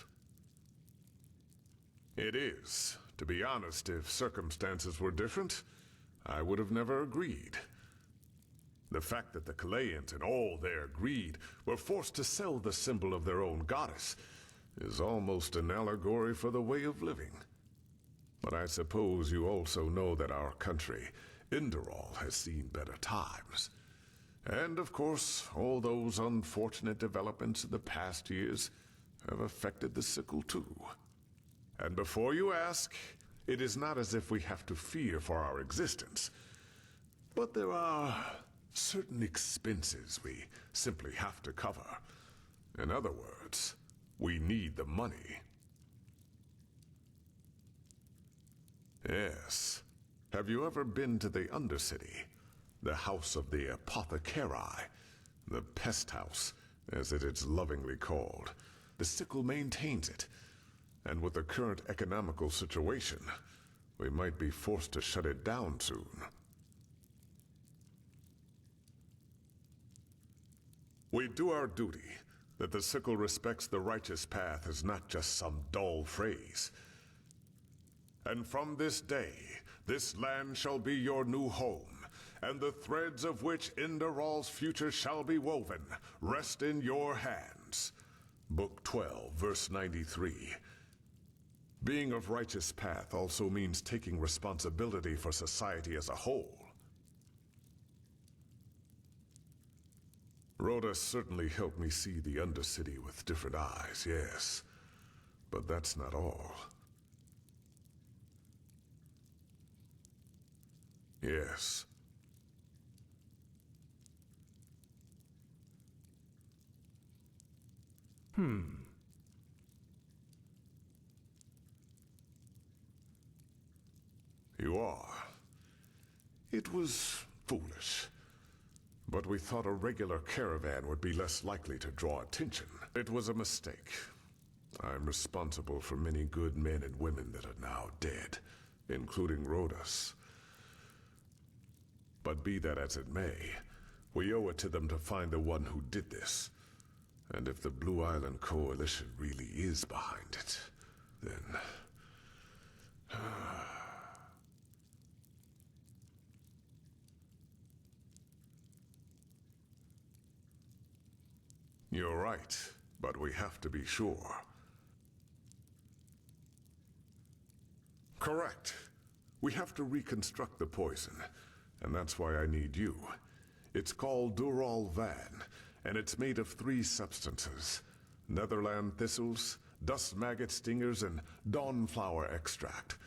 It is. To be honest, if circumstances were different, I would have never agreed. The fact that the Chileans, in all their greed, were forced to sell the symbol of their own goddess is almost an allegory for the way of living. But I suppose you also know that our country, Enderal, has seen better times. And of course, all those unfortunate developments in the past years have affected the sickle too. And before you ask, it is not as if we have to fear for our existence. But there are certain expenses we simply have to cover. In other words, we need the money. Yes. Have you ever been to the Undercity? The house of the apothecari, the pest house, as it is lovingly called. The sickle maintains it, and with the current economical situation, we might be forced to shut it down soon. We do our duty. That the sickle respects the righteous path is not just some dull phrase. And from this day, this land shall be your new home, and the threads of which Enderal's future shall be woven rest in your hands. Book 12, verse 93. Being of righteous path also means taking responsibility for society as a whole. Rhoda certainly helped me see the Undercity with different eyes, yes. But that's not all. Yes. You are. It was foolish. But we thought a regular caravan would be less likely to draw attention. It was a mistake. I'm responsible for many good men and women that are now dead, including Rhodas. But be that as it may, We owe it to them to find the one who did this. And if the Blue Island Coalition really is behind it, then... You're right, but we have to be sure. Correct. We have to reconstruct the poison, and that's why I need you. It's called Dural Van, and it's made of 3 substances: Netherland thistles, dust maggot stingers, and dawnflower extract.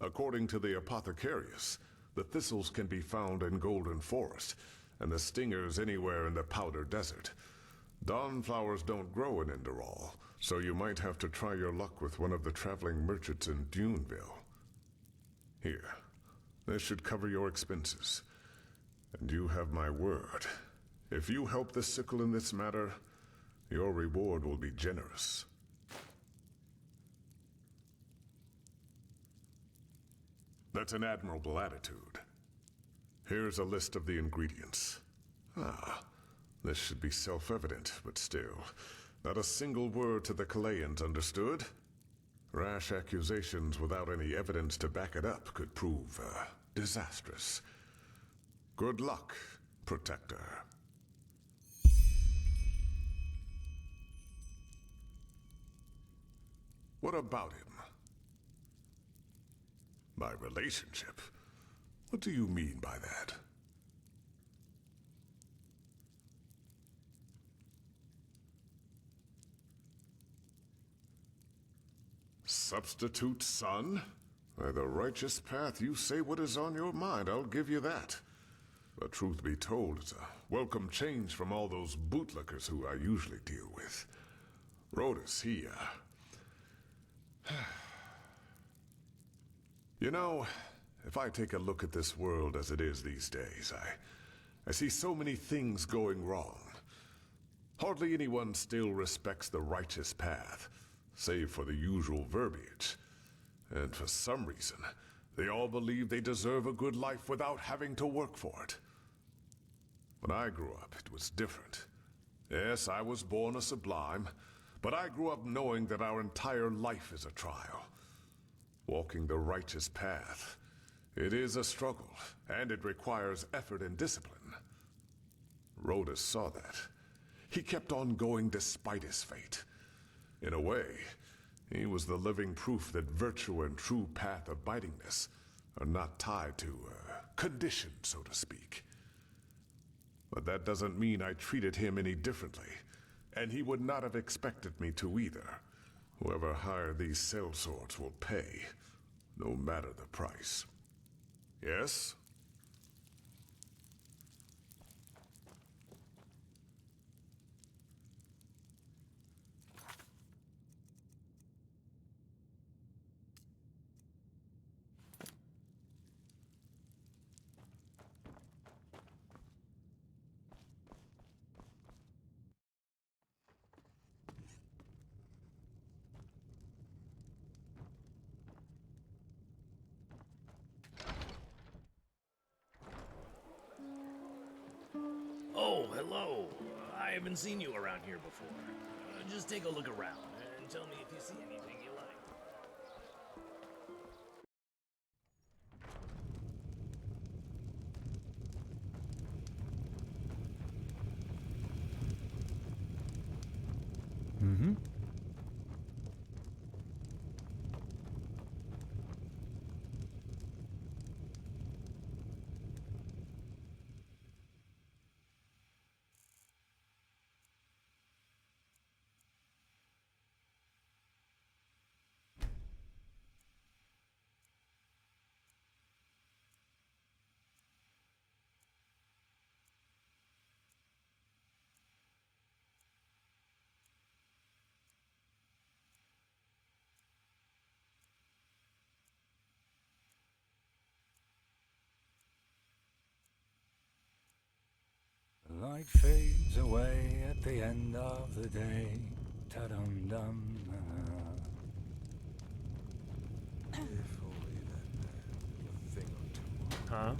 According to the apothecarius, the thistles can be found in Golden Forest, and the stingers anywhere in the Powder Desert. Dawnflowers don't grow in Enderal, so you might have to try your luck with one of the traveling merchants in Duneville. Here, this should cover your expenses. And you have my word. If you help the Sickle in this matter, your reward will be generous. That's an admirable attitude. Here's a list of the ingredients. This should be self-evident, but still, not a single word to the Kalayans, understood? Rash accusations without any evidence to back it up could prove, disastrous. Good luck, Protector. What about him? My relationship? What do you mean by that? Substitute son? By the righteous path, you say what is on your mind, I'll give you that. But truth be told, it's a welcome change from all those bootlickers who I usually deal with. Rhodus, he, You know, if I take a look at this world as it is these days, I see so many things going wrong. Hardly anyone still respects the righteous path, save for the usual verbiage. And for some reason, they all believe they deserve a good life without having to work for it. When I grew up, it was different. Yes, I was born a sublime, but I grew up knowing that our entire life is a trial. Walking the righteous path, it is a struggle, and it requires effort and discipline. Rhodus saw that. He kept on going despite his fate. In a way, he was the living proof that virtue and true path abidingness are not tied to condition, so to speak. But that doesn't mean I treated him any differently, and he would not have expected me to either. Whoever hired these sellswords will pay, no matter the price. Yes? Oh, hello. I haven't seen you around here before. Just take a look around and tell me if you see anything you like. Mm-hmm. The light fades away at the end of the day. Ta-dum-dum. If only that man did a thing or two. Huh?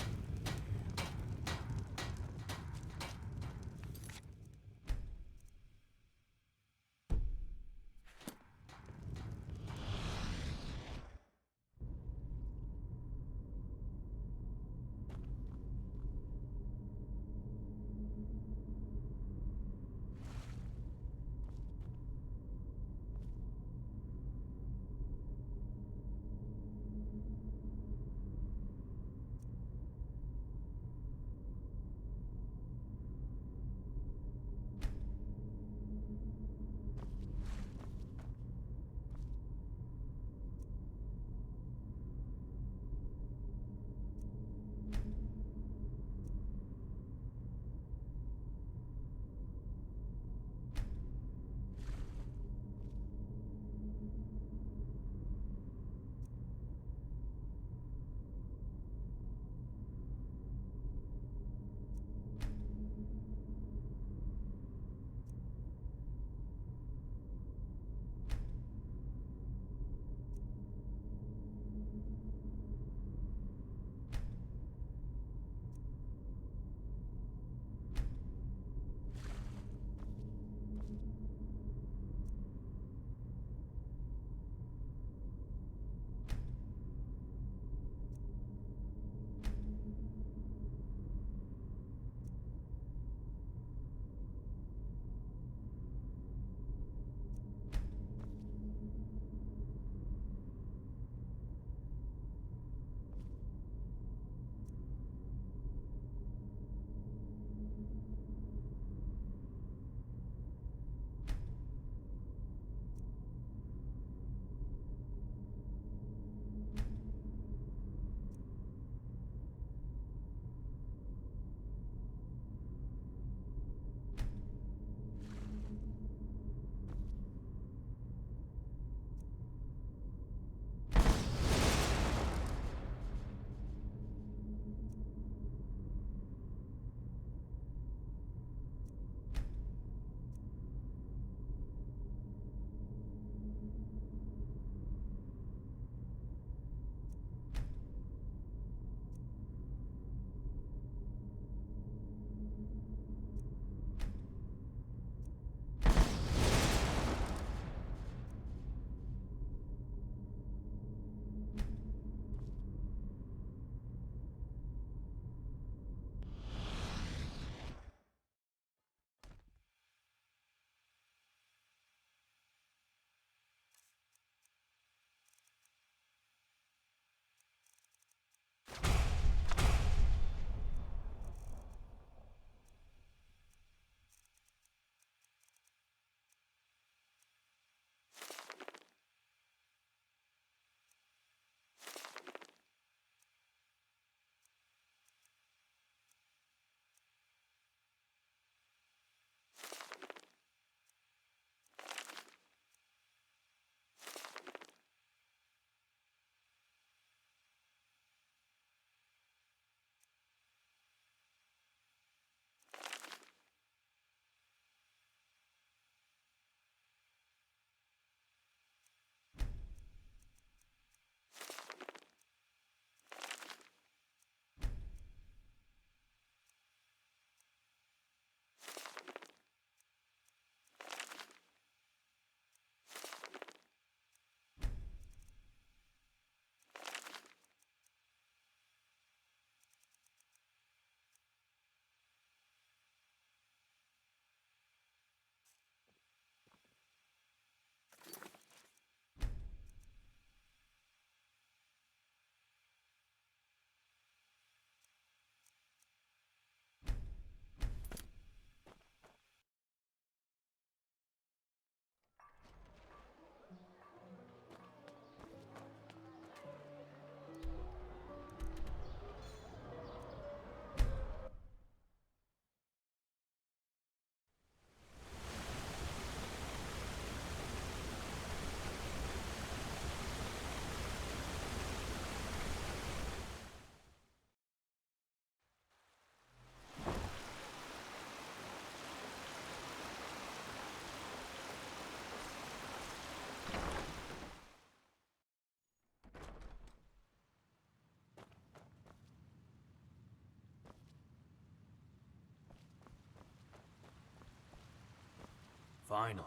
Finally.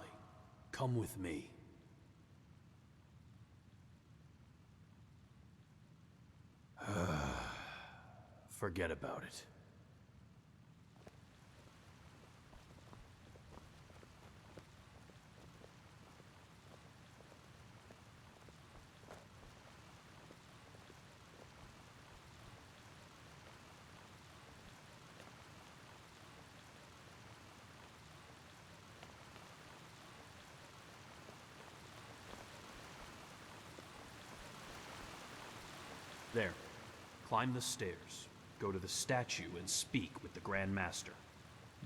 Come with me. Forget about it. There. Climb the stairs. Go to the statue and speak with the Grand Master.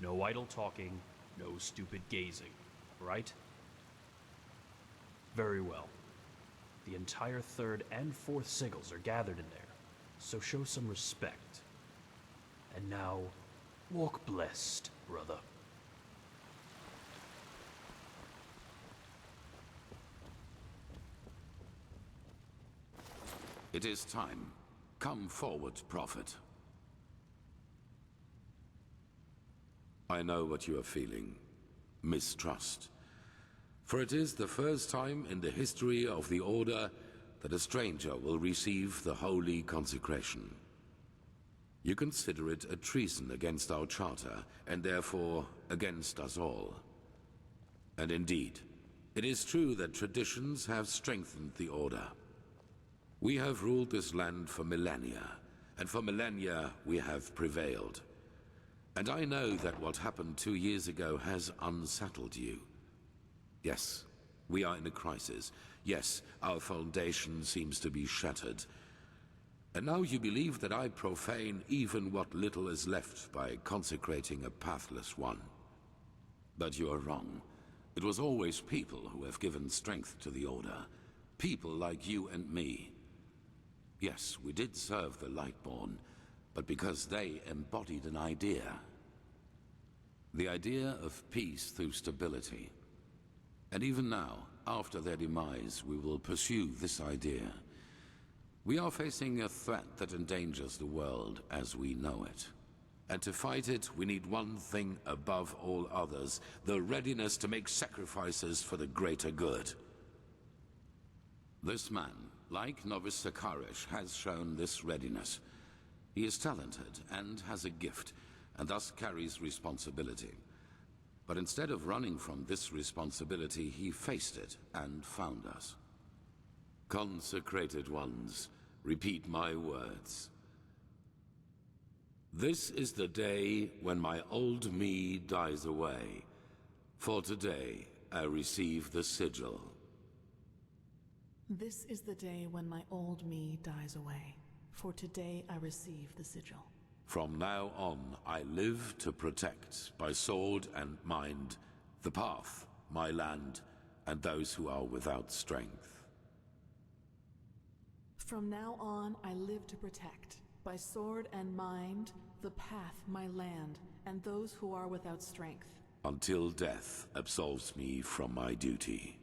No idle talking, no stupid gazing, right? Very well. The entire third and fourth sigils are gathered in there, so show some respect. And now, walk blessed, brother. It is time. Come forward, Prophet. I know what you are feeling. Mistrust. For it is the first time in the history of the Order that a stranger will receive the holy consecration. You consider it a treason against our charter, and therefore against us all. And indeed, it is true that traditions have strengthened the Order. We have ruled this land for millennia, and for millennia we have prevailed. And I know that what happened 2 years ago has unsettled you. Yes, we are in a crisis. Yes, our foundation seems to be shattered. And now you believe that I profane even what little is left by consecrating a pathless one. But you are wrong. It was always people who have given strength to the Order. People like you and me. Yes, we did serve the Lightborn, but because they embodied an idea. The idea of peace through stability. And even now, after their demise, we will pursue this idea. We are facing a threat that endangers the world as we know it. And to fight it, we need one thing above all others, the readiness to make sacrifices for the greater good. This man, like Novice Sakarish, has shown this readiness. He is talented and has a gift, and thus carries responsibility. But instead of running from this responsibility, he faced it and found us. Consecrated ones, repeat my words. This is the day when my old me dies away. For today, I receive the sigil. This is the day when my old me dies away. For today I receive the sigil. From now on, I live to protect, by sword and mind, the path, my land, and those who are without strength. From now on, I live to protect, by sword and mind, the path, my land, and those who are without strength. Until death absolves me from my duty.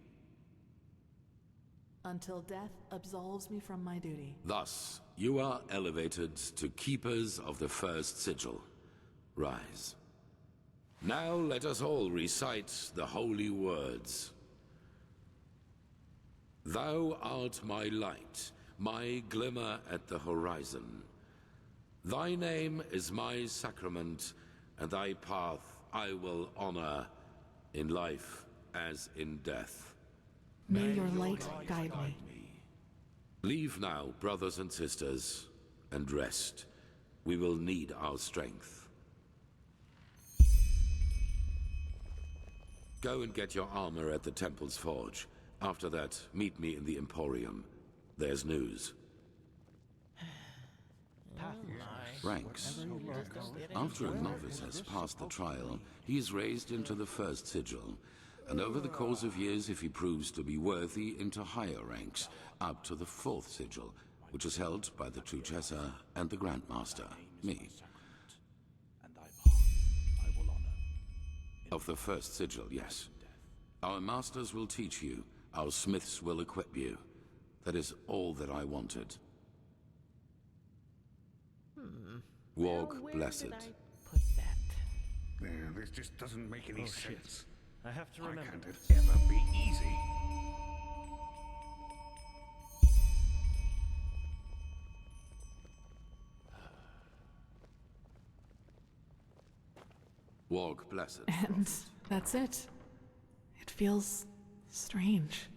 Until death absolves me from my duty. Thus, you are elevated to keepers of the first sigil. Rise. Now let us all recite the holy words. Thou art my light, my glimmer at the horizon. Thy name is my sacrament, and thy path I will honor, in life as in death. May your light guide me. Leave now, brothers and sisters, and rest. We will need our strength. Go and get your armor at the Temple's Forge. After that, meet me in the Emporium. There's news. Ranks. After a novice has passed the trial, he is raised into the first sigil, and over the course of years, if he proves to be worthy, into higher ranks, up to the fourth sigil, which is held by the Truchessa and the Grandmaster, me. Of the first sigil, yes. Our masters will teach you, our smiths will equip you. That is all that I wanted. Walk blessed. This just doesn't make any sense. I have to remember. Why can't it ever be easy? Walk blessed. And that's it. It feels strange.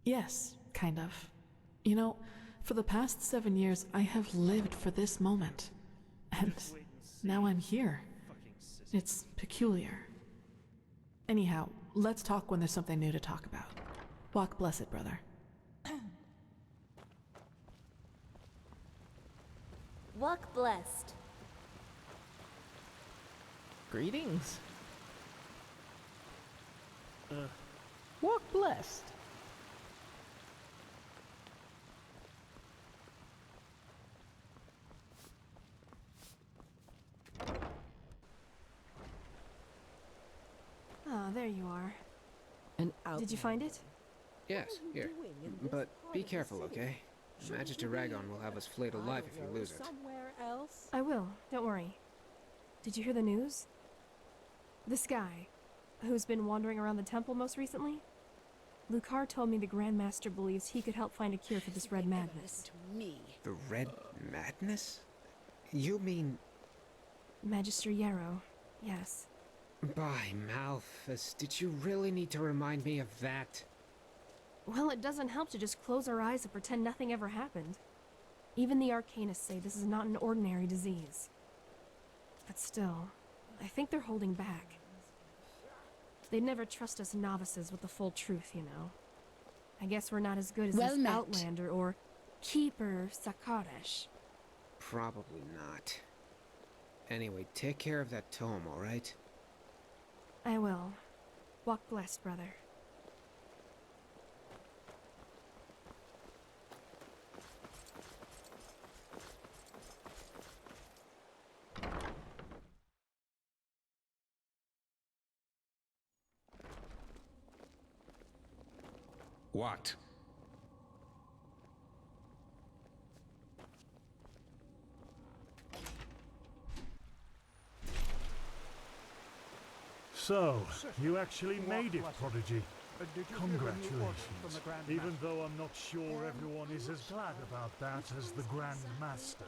Yes, kind of. You know, for the past 7 years, I have lived for this moment. And now I'm here. It's peculiar. Anyhow, let's talk when there's something new to talk about. Walk blessed, brother. Walk blessed. Greetings. Walk blessed. Ah, there you are. Did you find it? Yes, here. But be careful, okay? Magister Ragon will have us flayed alive if you lose it. Somewhere else? I will, don't worry. Did you hear the news? This guy, who's been wandering around the temple most recently? Lucar told me the Grand Master believes he could help find a cure for this red madness. The Red Madness? You mean... Magister Yarrow, yes. By Malthus, did you really need to remind me of that? Well, it doesn't help to just close our eyes and pretend nothing ever happened. Even the Arcanists say this is not an ordinary disease. But still, I think they're holding back. They'd never trust us novices with the full truth, you know. I guess we're not as good as this Outlander or Keeper Sakaresh. Probably not. Anyway, take care of that tome, alright? I will. Walk blessed, brother. What? So, you actually made it, Prodigy. Congratulations. Even though I'm not sure everyone is as glad about that as the Grand Master.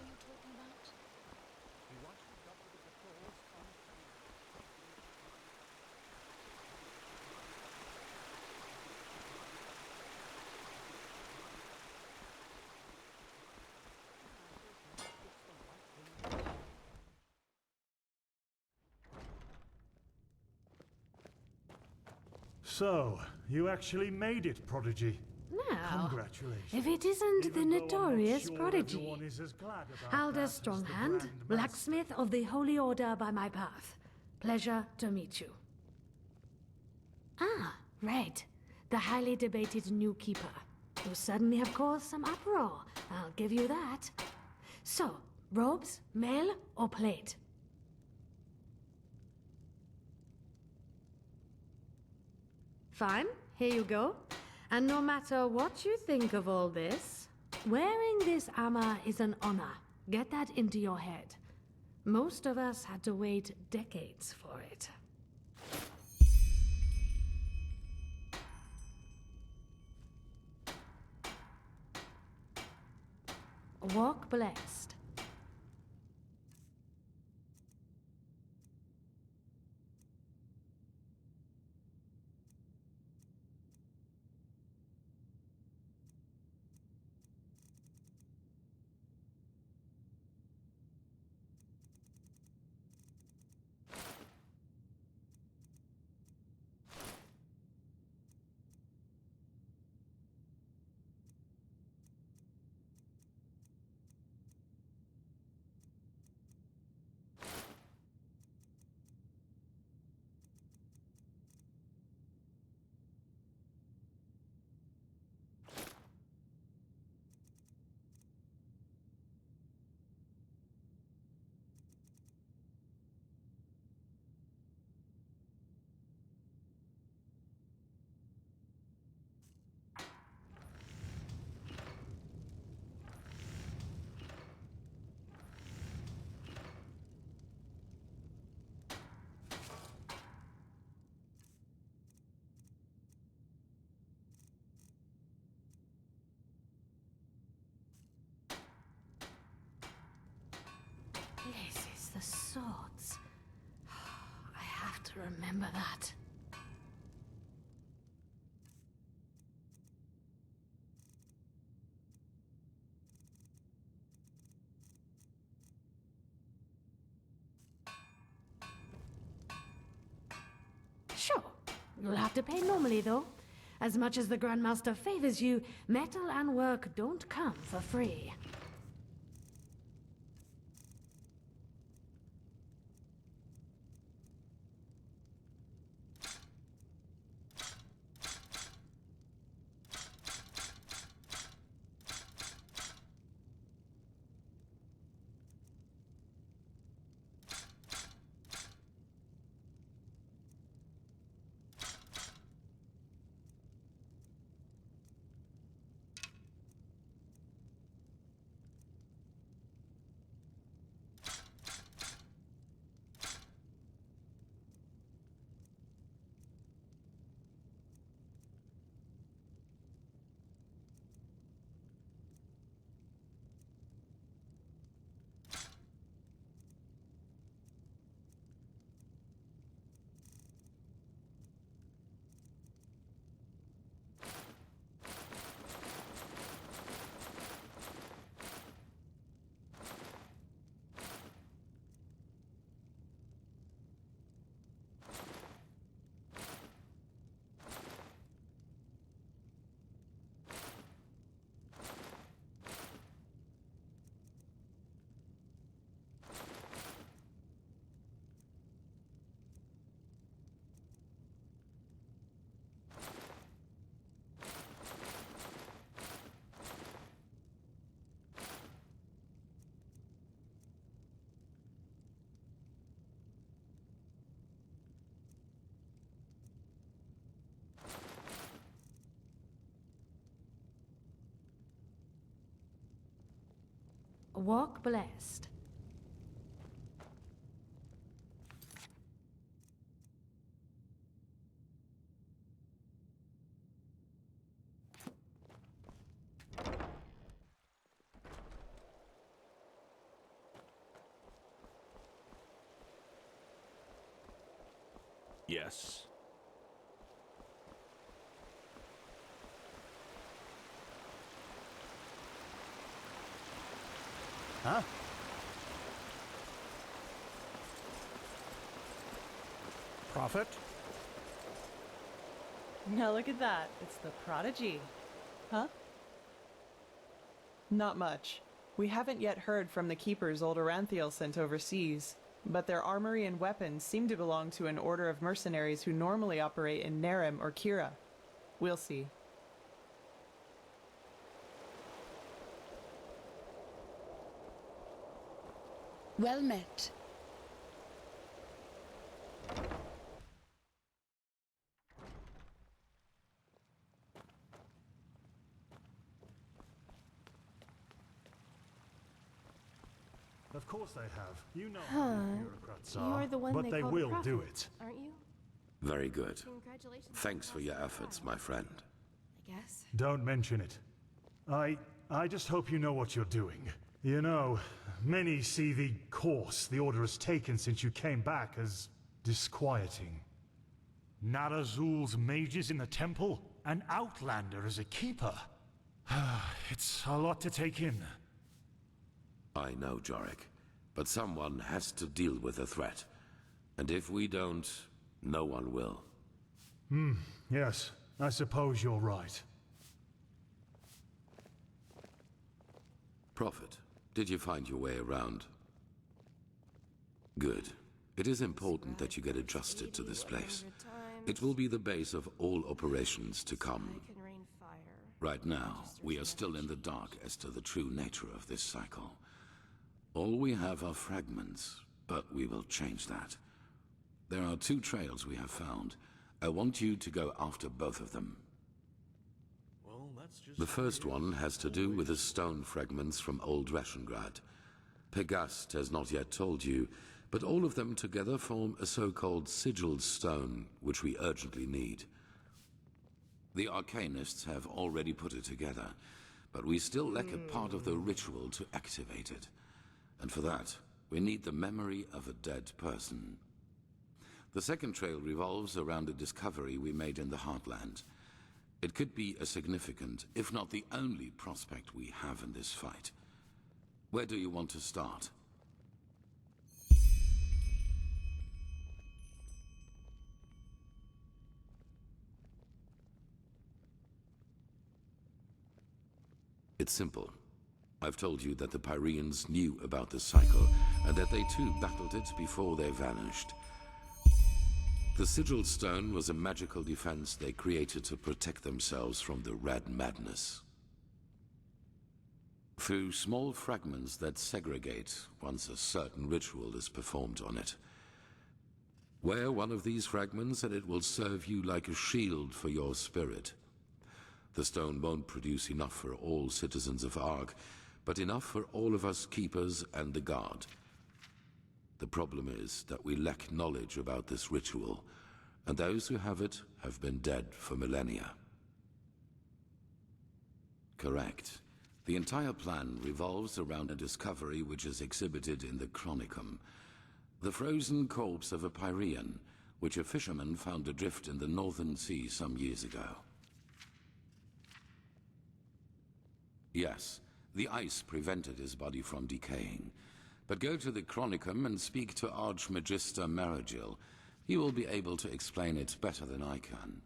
So, you actually made it, Prodigy. Now, Congratulations. if it isn't the Even though I'm not notorious sure Prodigy, everyone is as glad about Halder that as the Stronghand, Grand blacksmith of the Holy Order by my path. Pleasure to meet you. Ah, Red, the highly debated new keeper. You suddenly have caused some uproar, I'll give you that. So, robes, mail, or plate? Fine, here you go. And no matter what you think of all this, wearing this armor is an honor. Get that into your head. Most of us had to wait decades for it. Walk blessed. sorts. I have to remember that. Sure. You'll have to pay normally, though. As much as the Grandmaster favors you, metal and work don't come for free. Walk blessed. Yes. Huh? Prophet? Now look at that. It's the Prodigy. Huh? Not much. We haven't yet heard from the keepers old Aranthiel sent overseas, but their armory and weapons seem to belong to an order of mercenaries who normally operate in Nerem or Kira. We'll see. Well met. Of course they have. You know Huh. how the bureaucrats are. You're the one but they they call the will do prophet, it. aren't you? Very good. Congratulations. Thanks for your efforts, my friend. I guess. Don't mention it. I just hope you know what you're doing. You know, many see the course the Order has taken since you came back as disquieting. Narazul's mages in the temple? An outlander as a keeper? It's a lot to take in. I know, Jorik, but someone has to deal with the threat. And if we don't, no one will. Yes, I suppose you're right. Prophet, did you find your way around? Good. It is important that you get adjusted to this place. It will be the base of all operations to come. Right now, we are still in the dark as to the true nature of this cycle. All we have are fragments, but we will change that. There are 2 trails we have found. I want you to go after both of them. Well, that's just... The first one has to do with the stone fragments from Old Rashengrad. Pegast has not yet told you, but all of them together form a so-called sigil stone, which we urgently need. The Arcanists have already put it together, but we still lack a part of the ritual to activate it. And for that, we need the memory of a dead person. The second trail revolves around a discovery we made in the Heartland. It could be a significant, if not the only prospect we have in this fight. Where do you want to start? It's simple. I've told you that the Pyreans knew about the cycle, and that they too battled it before they vanished. The sigil stone was a magical defense they created to protect themselves from the Red Madness. Through small fragments that segregate once a certain ritual is performed on it. Wear one of these fragments and it will serve you like a shield for your spirit. The stone won't produce enough for all citizens of Ark, but enough for all of us keepers and the guard. The problem is that we lack knowledge about this ritual, and those who have it have been dead for millennia. Correct. The entire plan revolves around a discovery which is exhibited in the Chronicum. The frozen corpse of a Pyrean, which a fisherman found adrift in the Northern Sea some years ago. Yes, the ice prevented his body from decaying. But go to the Chronicum and speak to Archmagister Maragil. He will be able to explain it better than I can.